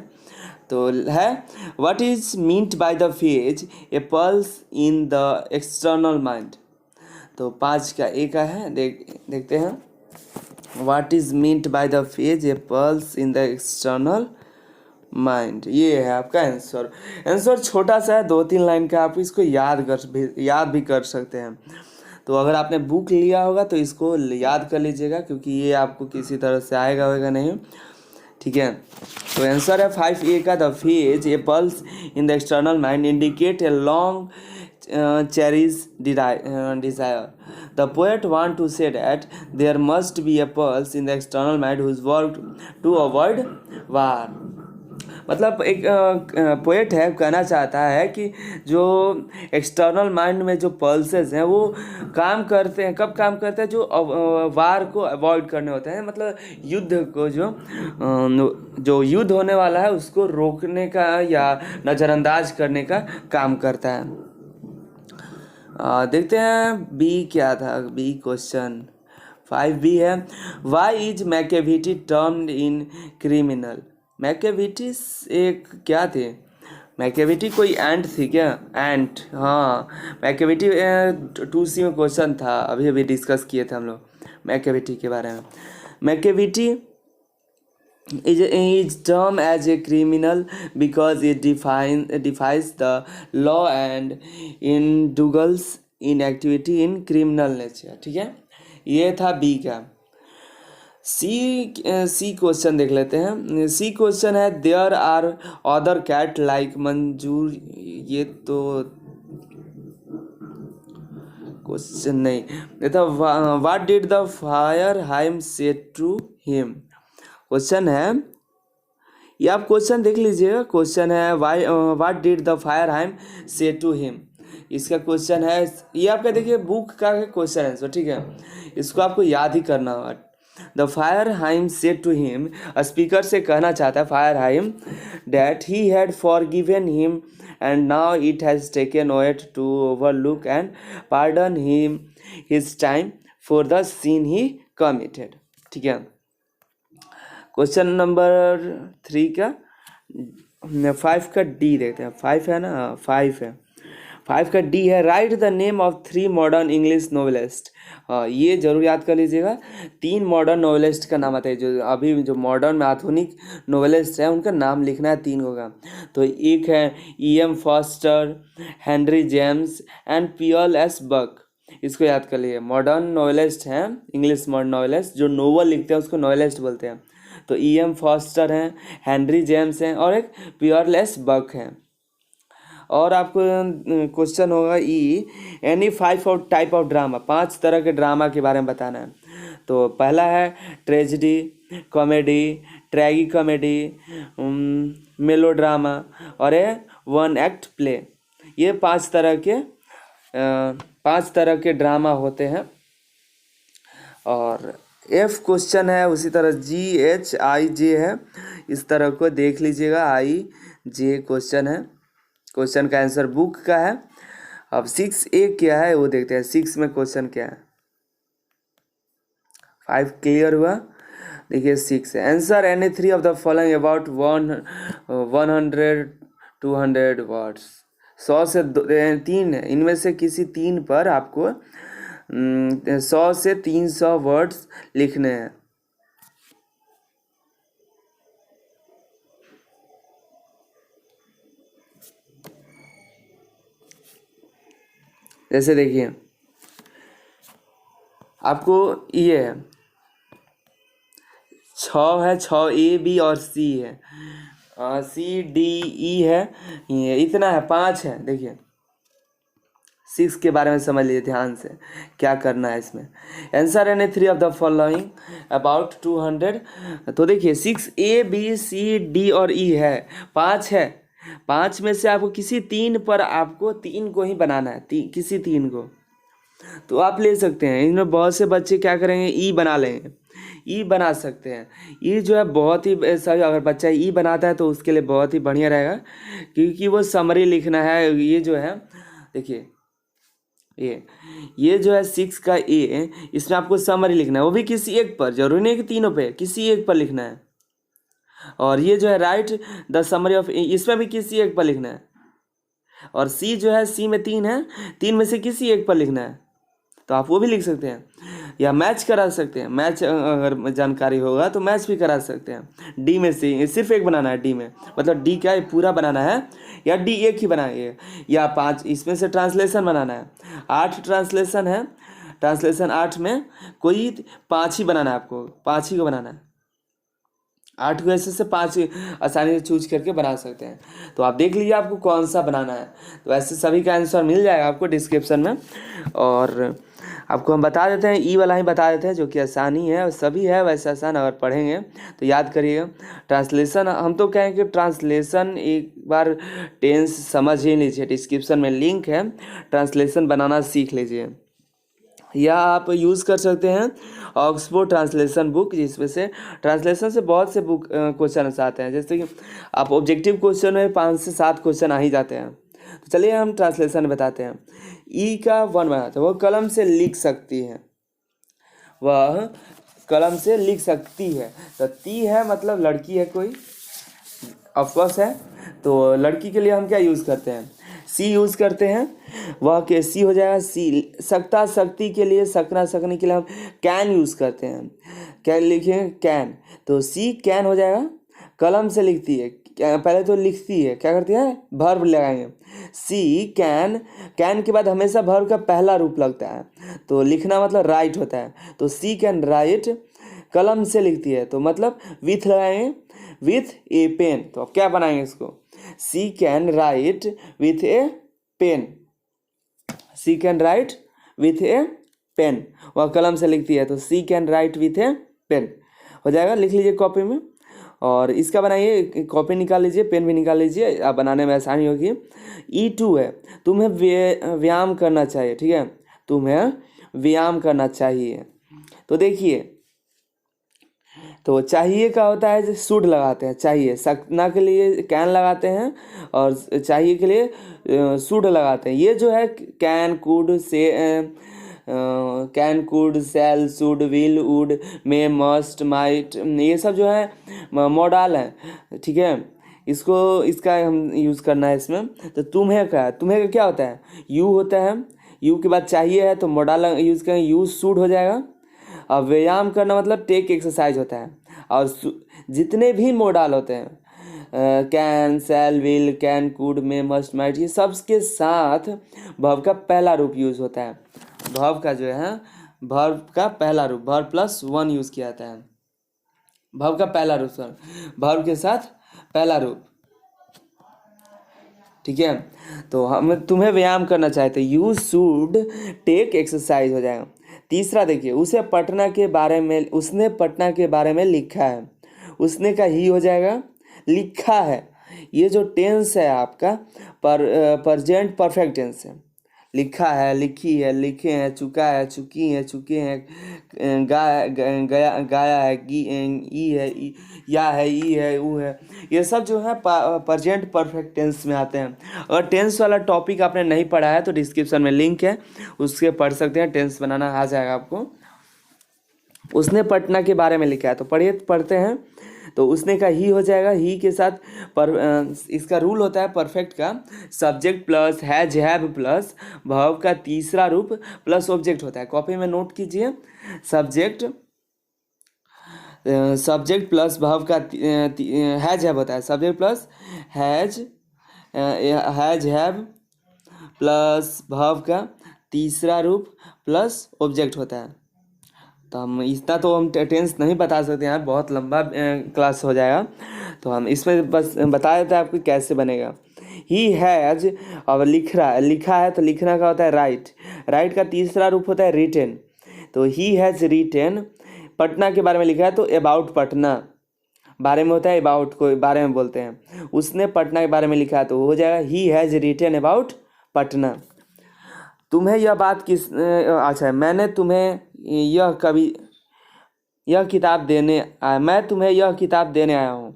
तो है, what is meant by the phase A pulse in the external mind. तो 5 का ए का है, देखते हैं। What is meant by the phase A pulse in the external mind, ये है आपका आंसर। आंसर छोटा सा है, 2-3 लाइन का, आप इसको याद भी कर सकते हैं। तो अगर आपने बुक लिया होगा तो इसको याद कर लीजिएगा, क्योंकि ये आपको किसी तरह से आएगा होगा नहीं, ठीक है। तो आंसर है 5A का, the phase A pulse in the external mind indicate a long cherished desire. The poet want to say that there must be a pulse in the external mind whose work to avoid war. मतलब एक पोएट है, कहना चाहता है कि जो एक्सटर्नल माइंड में जो पल्सेस हैं वो काम करते हैं, कब काम करते हैं, जो वार को अवॉइड करने होते हैं, मतलब युद्ध को, जो युद्ध होने वाला है उसको रोकने का या नज़रअंदाज करने का काम करता है। देखते हैं बी क्या था। बी क्वेश्चन 5B है, why is Macavity termed in criminal. Macavity एक क्या थे, मैकेविटी कोई एंट थी क्या, एंट, हाँ मैकेविटी 2C में क्वेश्चन था, अभी अभी डिस्कस किए थे हम लोग मैकेविटी के बारे में। Macavity is termed as a criminal because it defies the law and indulges in activity in criminal nature, ठीक है। ये था बी का। सी क्वेश्चन देख लेते हैं। सी क्वेश्चन है, there are other cat like मंजूर। ये तो क्वेश्चन नहीं, ये था what did the fire him say to him. Question है, ये आप क्वेश्चन देख लीजिएगा। क्वेश्चन है why what did the fire him say to him, इसका क्वेश्चन है। ये आपका देखिए बुक का क्वेश्चन आंसर, ठीक है, इसको आपको याद ही करना होगा। The fire him said to him, speaker से कहना चाहता है fire him that he had forgiven him and now it has taken wait to overlook and pardon him his time for the sin he committed, ठीक है। क्वेश्चन नंबर 3 का 5 का डी देखते हैं। 5 है ना, 5 है। 5 का डी है, right the name of 3 modern English novelist. हाँ, ये जरूर याद कर लीजिएगा। 3 मॉडर्न नोवेलिस्ट का नाम आता है, जो अभी जो मॉडर्न में आधुनिक नोवेलिस्ट हैं उनका नाम लिखना है 3 होगा। तो एक है E.M. Foster, Henry James and पीयल एस बक। इसको याद कर लिए। मॉडर्न नोवेलिस्ट हैं, इंग्लिश मॉडर्न नोवेलिस्ट, जो नोवेल लिखते हैं उसको नोवेलिस्ट बोलते हैं। तो E.M. फॉस्टर हैं, हेनरी जेम्स हैं और एक पीयल एस बक हैं। और आपको क्वेश्चन होगा एनी 5 टाइप ऑफ ड्रामा, 5 तरह के ड्रामा के बारे में बताना है। तो पहला है ट्रेजिडी, कॉमेडी, ट्रैगी कॉमेडी, मेलोड्रामा और ये 1 एक्ट प्ले। ये 5 तरह के ड्रामा होते हैं। और F क्वेश्चन है, उसी तरह GHIJ है, इस तरह को देख लीजिएगा। IJ क्वेश्चन है, क्वेश्चन का आंसर बुक का है। अब 6A क्या है वो देखते हैं। 6 में क्वेश्चन क्या है। 5 क्लियर हुआ। देखिए 6 है, answer any 3 of the following about 100 200 words. 100 से 3 है, इनमें से किसी 3 पर आपको 100 से 300 वर्ड्स लिखने हैं। जैसे देखिए आपको ये है 6 है, 6A B और C है, CDE है, ये इतना है, 5 है। देखिए 6 के बारे में समझ लीजिए ध्यान से, क्या करना है इसमें। Answer any 3 of the following about 200। तो देखिए 6A B C D और E है, 5 है। 5 में से आपको किसी 3 पर आपको 3 को ही बनाना है, किसी 3 को। तो आप ले सकते हैं, इनमें बहुत से बच्चे क्या करेंगे, ई बना लेंगे। ई बना सकते हैं। ई जो है बहुत ही सही, अगर बच्चा ई बनाता है तो उसके लिए बहुत ही बढ़िया रहेगा, क्योंकि वो समरी लिखना है। ये जो है देखिए ये जो है 6 का ए, इसमें आपको समरी लिखना है, वो भी किसी एक पर, जरूरी नहीं कि तीनों पे, किसी एक पर लिखना है। और ये जो है राइट द समरी ऑफ, इसमें भी किसी एक पर लिखना है। और सी जो है, सी में 3 है, 3 में से किसी एक पर लिखना है। तो आप वो भी लिख सकते हैं, या मैच करा सकते हैं। मैच अगर जानकारी होगा तो मैच भी करा सकते हैं। डी में से सिर्फ एक बनाना है, डी में मतलब डी क्या है, पूरा बनाना है, या डी एक ही बनाइए, या 5 इसमें से ट्रांसलेशन बनाना है। 8 ट्रांसलेशन है, ट्रांसलेशन 8 में कोई 5 ही बनाना है, आपको 5 ही को बनाना है। 8 को ऐसे से 5 आसानी से चूज करके बना सकते हैं। तो आप देख लीजिए आपको कौन सा बनाना है। तो ऐसे सभी का आंसर मिल जाएगा आपको डिस्क्रिप्शन में। और आपको हम बता देते हैं, ई वाला ही बता देते हैं, जो कि आसानी है, सभी है वैसे आसान, अगर पढ़ेंगे तो याद करिएगा। ट्रांसलेशन हम तो कहें कि ट्रांसलेशन एक बार टेंस समझ ही लीजिए, डिस्क्रिप्शन में लिंक है, ट्रांसलेशन बनाना सीख लीजिए। या आप यूज़ कर सकते हैं ऑक्सफोर्ड ट्रांसलेशन बुक, जिसमें से ट्रांसलेशन से बहुत से बुक क्वेश्चन आते हैं। जैसे कि आप ऑब्जेक्टिव क्वेश्चन में 5 से 7 क्वेश्चन आ ही जाते हैं। तो चलिए हम ट्रांसलेशन बताते हैं। ई का 1 बनाते हैं, वह कलम से लिख सकती है, वह कलम से लिख सकती है। तो ती है मतलब लड़की है कोई, ऑफकोर्स है। तो लड़की के लिए हम क्या यूज़ करते हैं, सी यूज़ करते हैं। वह के सी हो जाएगा सी। सकता सकती के लिए, सकना सकने के लिए हम कैन यूज़ करते हैं। क्या लिखें, कैन। तो सी कैन हो जाएगा, कलम से लिखती है, पहले तो लिखती है, क्या करती है, वर्ब लगाएंगे। सी कैन, कैन के बाद हमेशा वर्ब का पहला रूप लगता है, तो लिखना मतलब राइट होता है। तो सी कैन राइट, कलम से लिखती है, तो मतलब विथ लगाएंगे, विथ ए पेन। तो अब क्या बनाएंगे इसको, she can write with a pen, she can write with a pen, वह कलम से लिखती है, तो she can write with a pen हो जाएगा। लिख लीजिए कॉपी में, और इसका बनाइए, कॉपी निकाल लीजिए, पेन भी निकाल लीजिए, आप बनाने में आसानी होगी। E2 है, तुम्हें व्यायाम करना चाहिए, ठीक है, तुम्हें व्यायाम करना चाहिए। तो देखिए, तो चाहिए का होता है, शुड लगाते हैं, चाहिए, सकना के लिए कैन लगाते हैं, और चाहिए के लिए शुड लगाते हैं। ये जो है can, could, say, can, could, shall, should, will, would, may, must, might, ये सब जो है मॉडल है, ठीक है। इसको इसका हम यूज़ करना है इसमें। तो तुम्हें का क्या होता है, यू होता है, यू के बाद चाहिए है तो मोडाल यूज़ करें, यूज शुड हो जाएगा। अब व्यायाम करना मतलब टेक एक्सरसाइज होता है। और जितने भी मोडाल होते हैं, can, shall, will, can, could, may, must, might, ये सब के साथ वर्ब का पहला रूप यूज़ होता है। वर्ब का जो है, वर्ब का पहला रूप, वर्ब प्लस वन यूज़ किया जाता है। वर्ब का पहला रूप, सर वर्ब के साथ पहला रूप, ठीक है। तो हम तुम्हें व्यायाम करना चाहते, यू शुड टेक एक्सरसाइज हो जाएगा। तीसरा देखिए, उसने पटना के बारे में लिखा है, उसने का ही हो जाएगा, लिखा है। ये जो टेंस है आपका प्रेजेंट परफेक्ट टेंस है। लिखा है, लिखी है, लिखे हैं, चुका है, चुकी हैं, चुके हैं, गाया है, ई है, या है, ई है, ऊ है, ये सब जो है प्रेजेंट परफेक्ट टेंस में आते हैं। अगर टेंस वाला टॉपिक आपने नहीं पढ़ा है तो डिस्क्रिप्शन में लिंक है, उससे पढ़ सकते हैं, टेंस बनाना आ जाएगा आपको। उसने पटना के बारे में लिखा है, तो पढ़ते हैं। तो उसने का ही हो जाएगा, ही के साथ इसका रूल होता है परफेक्ट का, subject plus has have plus verb का तीसरा रूप प्लस ऑब्जेक्ट होता है। कॉपी में नोट कीजिए, सब्जेक्ट प्लस वर्ब का हैज हैव होता है, subject plus has have plus verb का तीसरा रूप प्लस ऑब्जेक्ट होता है। तो हम इतना तो हम टेंस नहीं बता सकते हैं, बहुत लंबा क्लास हो जाएगा, तो हम इसमें बस बता देते हैं आपको कैसे बनेगा। ही हैज, अब लिखा है तो लिखना का होता है राइट, राइट का तीसरा रूप होता है रिटेन। तो ही हैज रिटेन, पटना के बारे में लिखा है तो अबाउट पटना, बारे में होता है, अबाउट को बारे में बोलते हैं। उसने पटना के बारे में लिखा है तो हो जाएगा he has retain about Patna. तुम्हें यह बात अच्छा, मैंने तुम्हें यह किताब देने आया, मैं तुम्हें यह किताब देने आया हूँ।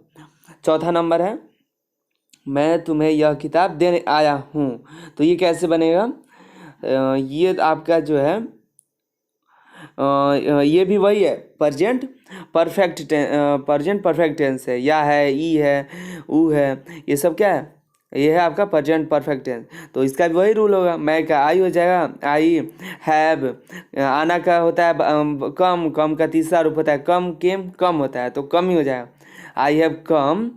चौथा नंबर है, मैं तुम्हें यह किताब देने आया हूँ। तो ये कैसे बनेगा, ये आपका जो है ये भी वही है, प्रेजेंट परफेक्ट टेंस है, या है, ई है, ऊ है, ये सब क्या है, ये है आपका प्रेजेंट परफेक्ट टेंस। तो इसका भी वही रूल होगा, मैं का आई हो जाएगा, आई हैव, आना का होता है कम, कम का तीसरा रूप होता है कम, केम कम होता है तो कम ही हो जाएगा। I have come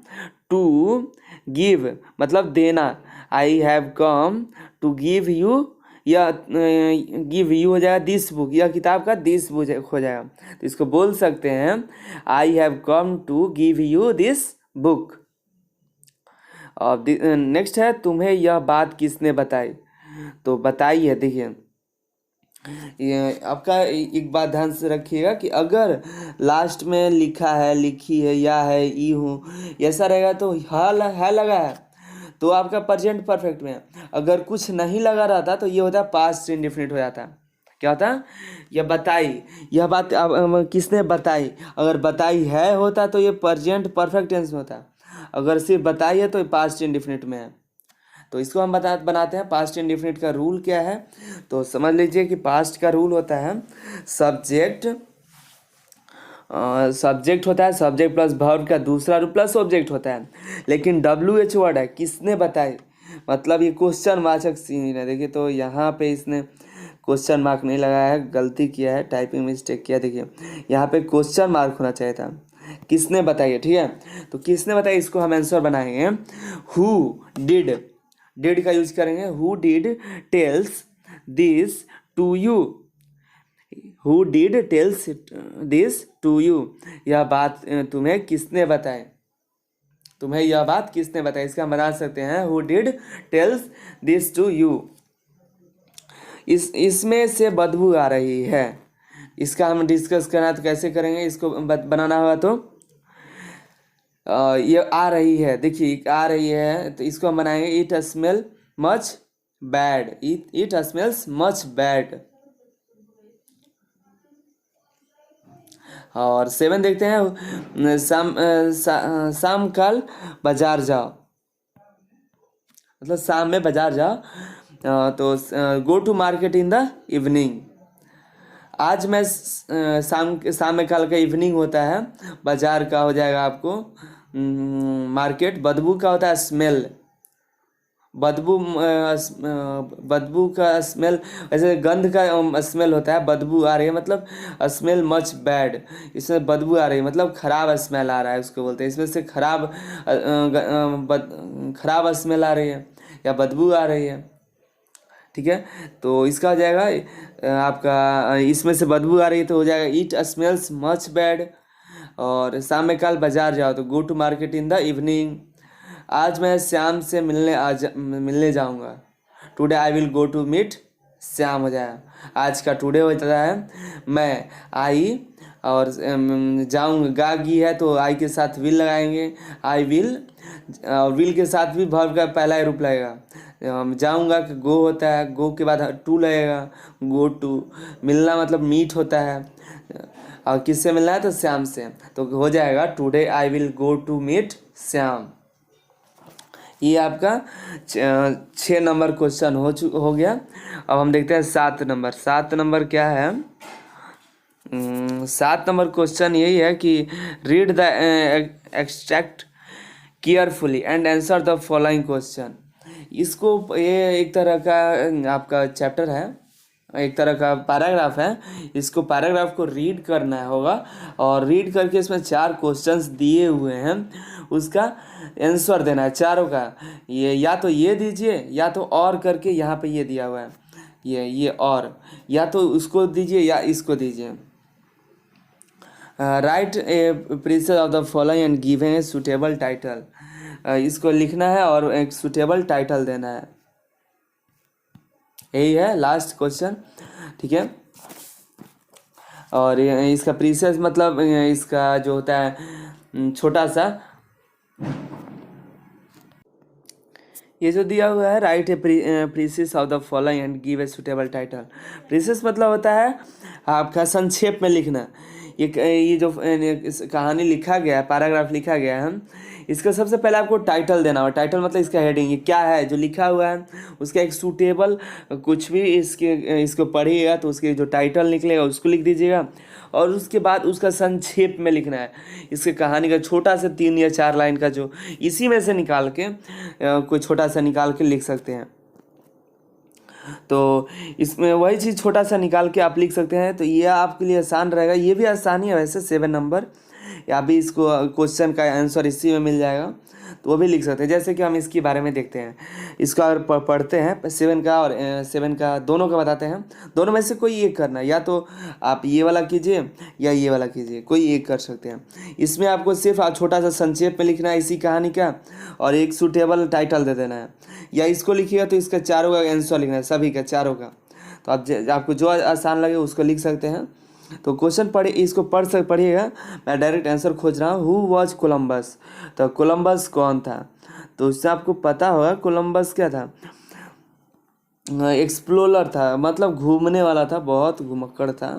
to give मतलब देना, I have come to give you, या गिव यू हो जाएगा दिस बुक, यह किताब का दिस बुक हो जाएगा। तो इसको बोल सकते हैं I have come to give you this book. और नेक्स्ट है, तुम्हें यह बात किसने बताई। तो बताई है, देखिए ये आपका एक बात ध्यान से रखिएगा कि अगर लास्ट में लिखा है, लिखी है, या है, ई हूँ, ऐसा रहेगा तो है लगा है तो आपका प्रेजेंट परफेक्ट में है। अगर कुछ नहीं लगा रहता तो ये होता है पास्ट इंडेफिनिट हो जाता है। क्या होता है, यह बताई, यह बात किसने बताई, अगर बताई है होता तो ये प्रेजेंट परफेक्ट टेंस में होता, अगर सिर्फ बताई है तो पास्ट इंडेफिनिट में है। तो इसको हम बनाते हैं पास्ट इंडेफिनिट का रूल क्या है। तो समझ लीजिए कि पास्ट का रूल होता है सब्जेक्ट होता है, सब्जेक्ट प्लस वर्ब का दूसरा रूप प्लस ऑब्जेक्ट होता है। लेकिन WH वर्ड है, किसने बताई, मतलब ये क्वेश्चन वाचक सीन है। देखिए तो यहाँ पे इसने क्वेश्चन मार्क नहीं लगाया है, गलती किया है, टाइपिंग मिस्टेक किया। देखिए यहाँ पे क्वेश्चन मार्क होना चाहिए था, किसने बताई है, ठीक है। तो किसने बताई, इसको हम आंसर बनाएंगे हु डिड का यूज करेंगे, who did tells this to you, who did tells this to you, यह बात तुम्हें किसने बताई, तुम्हें यह बात किसने बताई, इसका हम बना सकते हैं who did tells this to you. इसमें से बदबू आ रही है, इसका हम डिस्कस करना तो कैसे करेंगे, इसको बनाना होगा तो ये आ रही है, देखिए आ रही है तो इसको हम बनाएंगे it smell much bad, it smells much bad. और 7 देखते हैं, शाम कल बाजार जाओ, मतलब शाम में बाजार जाओ। तो go to market in the evening, आज मैं शाम में कल का इवनिंग होता है, बाजार का हो जाएगा आपको मार्केट। बदबू का होता है स्मेल। बदबू बदबू का स्मेल, ऐसे गंध का स्मेल होता है, बदबू आ रही है मतलब स्मेल मच बैड। इसमें बदबू आ रही है मतलब खराब स्मेल आ रहा है, उसको बोलते हैं। इसमें से खराब स्मेल आ रही है या बदबू आ रही है। ठीक है, तो इसका हो जाएगा आपका इसमें से बदबू आ रही है तो हो जाएगा इट स्मेल्स मच बैड। और शाम में कल बाजार जाओ तो go to market in the evening. आज मैं श्याम से मिलने जाऊंगा। Today I will go to meet Shyam हो जाएगा। आज का टुडे हो जाता है। मैं आई और जाऊंगा, गागी है तो आई के साथ विल लगाएंगे, आई विल। और विल के साथ भी वर्ब का पहला ही रूप लगेगा। जाऊंगा कि गो होता है, गो के बाद टू लगेगा, गो टू। मिलना मतलब मीट होता है, और किससे मिलना है तो श्याम से, तो हो जाएगा today I will go to meet Shyam. ये आपका 6 नंबर क्वेश्चन हो गया। अब हम देखते हैं 7 नंबर। 7 नंबर क्या है? 7 नंबर क्वेश्चन यही है कि read the extract carefully and answer the following question. इसको ये एक तरह का आपका चैप्टर है, एक तरह का पैराग्राफ है। इसको पैराग्राफ को रीड करना होगा और रीड करके इसमें 4 क्वेश्चंस दिए हुए हैं, उसका आंसर देना है चारों का। ये या तो ये दीजिए या तो और करके यहाँ पे ये दिया हुआ है, ये और, या तो उसको दीजिए या इसको दीजिए। Write a precis of the following and give a suitable title. इसको लिखना है और एक सुटेबल टाइटल देना है। यही है लास्ट क्वेश्चन। ठीक है, और इसका प्रीसेस मतलब इसका जो होता है छोटा सा, ये जो दिया हुआ है write a precis of the following and give a suitable title. Precis मतलब होता है आपका संक्षेप में लिखना। ये जो कहानी लिखा गया है, पैराग्राफ लिखा गया है, इसका सबसे पहले आपको टाइटल देना होगा। टाइटल मतलब इसका हेडिंग, ये क्या है जो लिखा हुआ है उसका एक सूटेबल कुछ भी इसको पढ़िएगा तो उसके जो टाइटल निकलेगा उसको लिख दीजिएगा। और उसके बाद उसका संक्षेप में लिखना है, इसके कहानी का छोटा सा 3 या 4 लाइन का, जो इसी में से निकाल के कोई छोटा सा निकाल के लिख सकते हैं। तो इसमें वही चीज़ छोटा सा निकाल के आप लिख सकते हैं, तो ये आपके लिए आसान रहेगा। ये भी आसानी है वैसे 7 नंबर, या भी इसको क्वेश्चन का आंसर इसी में मिल जाएगा, तो वो भी लिख सकते हैं। जैसे कि हम इसके बारे में देखते हैं, इसको अगर पढ़ते हैं 7 का और 7 का दोनों का बताते हैं। दोनों में से कोई एक करना है, या तो आप ये वाला कीजिए या ये वाला कीजिए, कोई एक कर सकते हैं। इसमें आपको सिर्फ छोटा सा संक्षेप में लिखना है इसी कहानी का, और एक सूटेबल टाइटल दे देना है। या इसको लिखिएगा तो इसका चारों का आंसर लिखना है, सभी का चारों का। तो आप आपको जो आसान लगे उसको लिख सकते हैं। तो क्वेश्चन इसको पढ़िएगा। मैं डायरेक्ट आंसर खोज रहा हूँ। Who was Columbus? तो कोलम्बस कौन था? तो उससे आपको पता होगा कोलम्बस क्या था, एक्सप्लोरर था, मतलब घूमने वाला था, बहुत घुमक्कड़ था,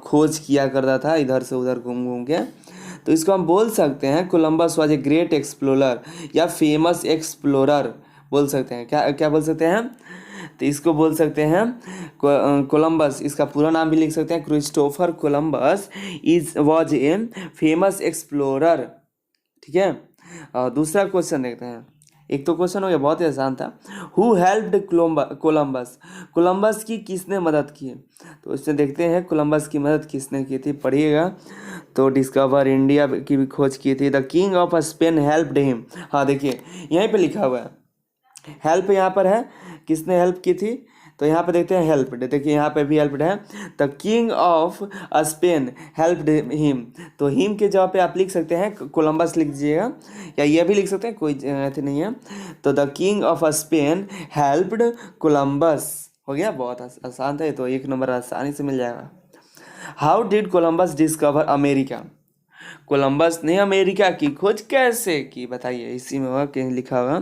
खोज किया करता था इधर से उधर घूम घूम के। तो इसको हम बोल सकते हैं Columbus was a great explorer या फेमस एक्सप्लोरर बोल सकते हैं। क्या क्या बोल सकते हैं? तो इसको बोल सकते हैं कोलम्बस, इसका पूरा नाम भी लिख सकते हैं, Christopher Columbus was a famous explorer. ठीक है, और दूसरा क्वेश्चन देखते हैं। एक तो क्वेश्चन हो गया, बहुत ही आसान था। Who helped Columbus? कोलम्बस की किसने मदद की? तो इसमें देखते हैं कोलम्बस की मदद किसने की थी, पढ़िएगा। तो डिस्कवर इंडिया की भी खोज की थी। The king of Spain helped him. हाँ देखिए यहीं पे लिखा हुआ है, हेल्प यहाँ पर है, किसने हेल्प की थी? तो यहाँ पे देखते हैं हेल्प्ड, देखिए यहाँ पे भी हेल्प्ड है। The king of Spain helped him, तो हिम के जगह पे आप लिख सकते हैं कोलम्बस लिख दीजिएगा, या ये भी लिख सकते हैं, कोई ऐसे नहीं है। तो the king of Spain helped Columbus हो गया, बहुत आसान था ये, तो 1 नंबर आसानी से मिल जाएगा। How did Columbus discover America? Columbus ने अमेरिका की खोज कैसे की, बताइए। इसी में हुआ कहीं लिखा हुआ,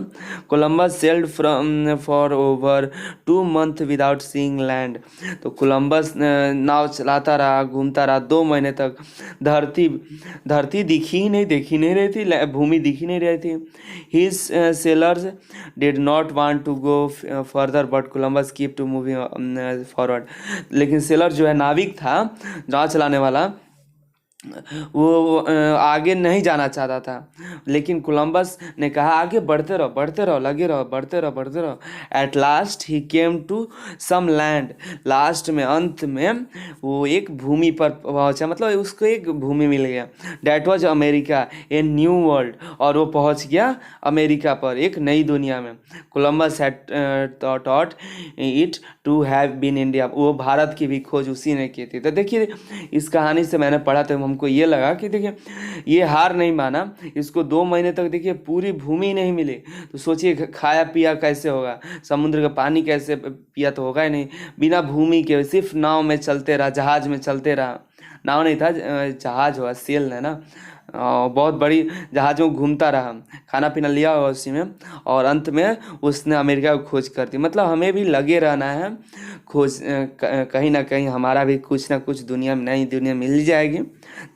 Columbus sailed from for over 2 month without seeing land. तो कोलंबस नाव चलाता रहा, घूमता रहा 2 महीने तक। धरती दिखी नहीं रही थी, भूमि दिखी नहीं रही थी। His sailors did not want to go further but Columbus keep to moving forward. लेकिन सेलर जो है नाविक था, नाव चलाने वाला, वो आगे नहीं जाना चाहता था, लेकिन कोलंबस ने कहा आगे बढ़ते रहो, लगे रहो, बढ़ते रहो। At last he came to some land. Last में, अंत में वो एक भूमि पर पहुंचा, मतलब उसको एक भूमि मिल गया। That was America, a new world. और वो पहुंच गया अमेरिका पर, एक नई दुनिया में। Columbus had thought it to have been India. वो भारत की भी खोज उसी ने की थी। तो देखिए, इस कहानी से मैंने पढ़ा तो हमको ये लगा कि देखिए, ये हार नहीं माना। इसको 2 महीने तक देखिए पूरी भूमि नहीं मिली, तो सोचिए खाया पिया कैसे होगा, समुद्र का पानी कैसे पिया, तो होगा ही नहीं। बिना भूमि के सिर्फ नाव में चलते रहा, जहाज में चलते रहा। नाव नहीं था, जहाज हुआ, सेल है ना। बहुत बड़ी जहाज में घूमता रहा, खाना पीना लिया हुआ उसी में, और अंत में उसने अमेरिका को खोज कर दी। मतलब हमें भी लगे रहना है, खोज कहीं ना कहीं हमारा भी कुछ ना कुछ दुनिया में, नई दुनिया मिल जाएगी,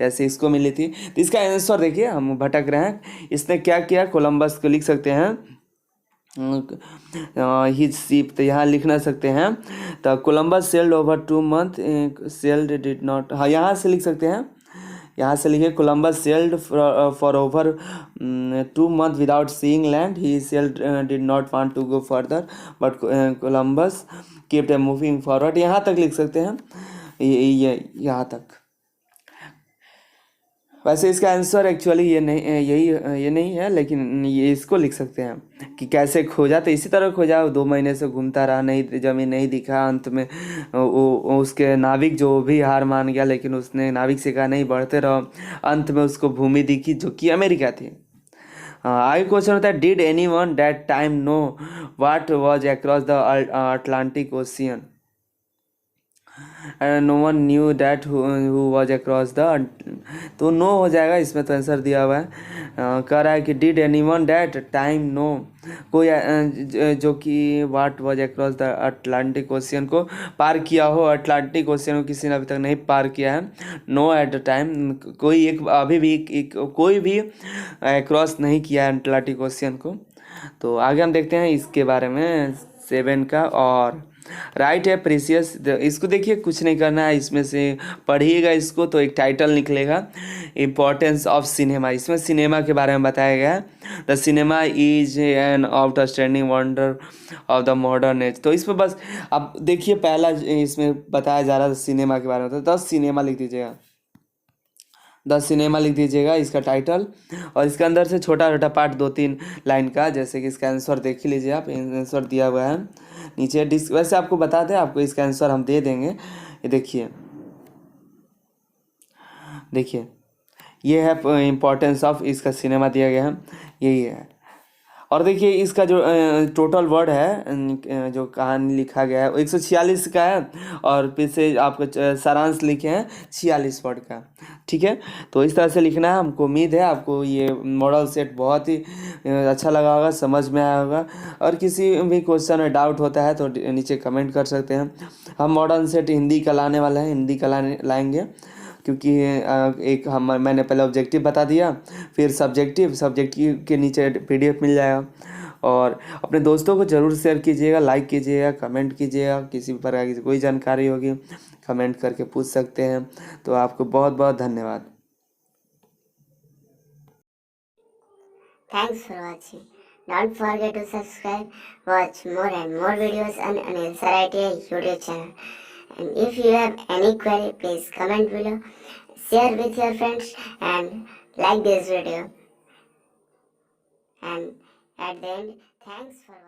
जैसे इसको मिली थी। तो इसका आंसर देखिए, हम भटक रहे हैं। इसने क्या किया, कोलंबस को लिख सकते हैं ही शिप, तो यहाँ लिखना सकते हैं। तो Columbus sailed over 2 month, sailed did not, हाँ यहाँ से लिख सकते हैं। यहाँ से लिखे Columbus sailed for over 2 month without seeing land, he sailed did not want to go further, but Columbus kept moving forward. यहाँ तक लिख सकते हैं, ये यहाँ तक। वैसे इसका आंसर एक्चुअली ये नहीं, ये नहीं है, लेकिन ये इसको लिख सकते हैं कि कैसे खोजा। तो इसी तरह खोजा, 2 महीने से घूमता रहा, नहीं जमीन नहीं दिखा। अंत में उसके नाविक जो भी हार मान गया, लेकिन उसने नाविक से कहा नहीं, बढ़ते रहो। अंत में उसको भूमि दिखी जो कि अमेरिका थी। आगे क्वेश्चन होता है, did anyone that time know what was across the Atlantic Ocean. No one knew that who was across the, तो नो हो जाएगा इसमें, तो आंसर दिया हुआ है। कह रहा है कि did anyone that time know, कोई जो कि what was across the Atlantic Ocean, को पार किया हो। अटलांटिक ओशियन को किसी ने अभी तक नहीं पार किया है। नो एट द टाइम, कोई एक अभी भी कोई भी क्रॉस नहीं किया है अटलांटिक ओशियन को। तो आगे हम देखते हैं इसके बारे में 7 का। और राइट है प्रीसियस, इसको देखिए कुछ नहीं करना है, इसमें से पढ़िएगा इसको तो एक टाइटल निकलेगा, इम्पोर्टेंस ऑफ सिनेमा। इसमें सिनेमा के बारे में बताया गया है। The cinema is an outstanding wonder of the modern age. तो इसमें बस अब देखिए, पहला इसमें बताया जा रहा है सिनेमा के बारे में, तो 10 सिनेमा लिख दीजिएगा, 10 सिनेमा लिख दीजिएगा इसका टाइटल। और इसके अंदर से छोटा छोटा पार्ट 2-3 लाइन का, जैसे कि इसका आंसर देख ही लीजिए आप, आंसर दिया हुआ है नीचे। वैसे आपको बता दें, आपको इसका आंसर हम दे देंगे। ये देखिए, देखिए ये है इम्पोर्टेंस ऑफ, इसका सिनेमा दिया गया है, यही है। और देखिए इसका जो टोटल वर्ड है, जो कहानी लिखा गया है वो 146 का है, और फिर से आपको सारांश लिखे हैं 46 वर्ड का। ठीक है, तो इस तरह से लिखना है। हमको उम्मीद है आपको ये मॉडल सेट बहुत ही अच्छा लगा होगा, समझ में आया होगा। और किसी भी क्वेश्चन में डाउट होता है तो नीचे कमेंट कर सकते हैं। हम मॉडल सेट हिंदी का लाने वाले हैं, हिंदी का लाएंगे, क्योंकि एक मैंने पहले ऑब्जेक्टिव बता दिया, फिर सब्जेक्टिव के नीचे PDF मिल जाएगा। और अपने दोस्तों को ज़रूर शेयर कीजिएगा, लाइक कीजिएगा, कमेंट कीजिएगा। किसी भी प्रकार की कोई जानकारी होगी कमेंट करके पूछ सकते हैं। तो आपको बहुत बहुत धन्यवाद। Thanks for watching. Don't forget to subscribe, watch more and more videos on Anil Saratia YouTube channel. And if you have any query, please comment below, share with your friends and like this video. And at the end, thanks for watching.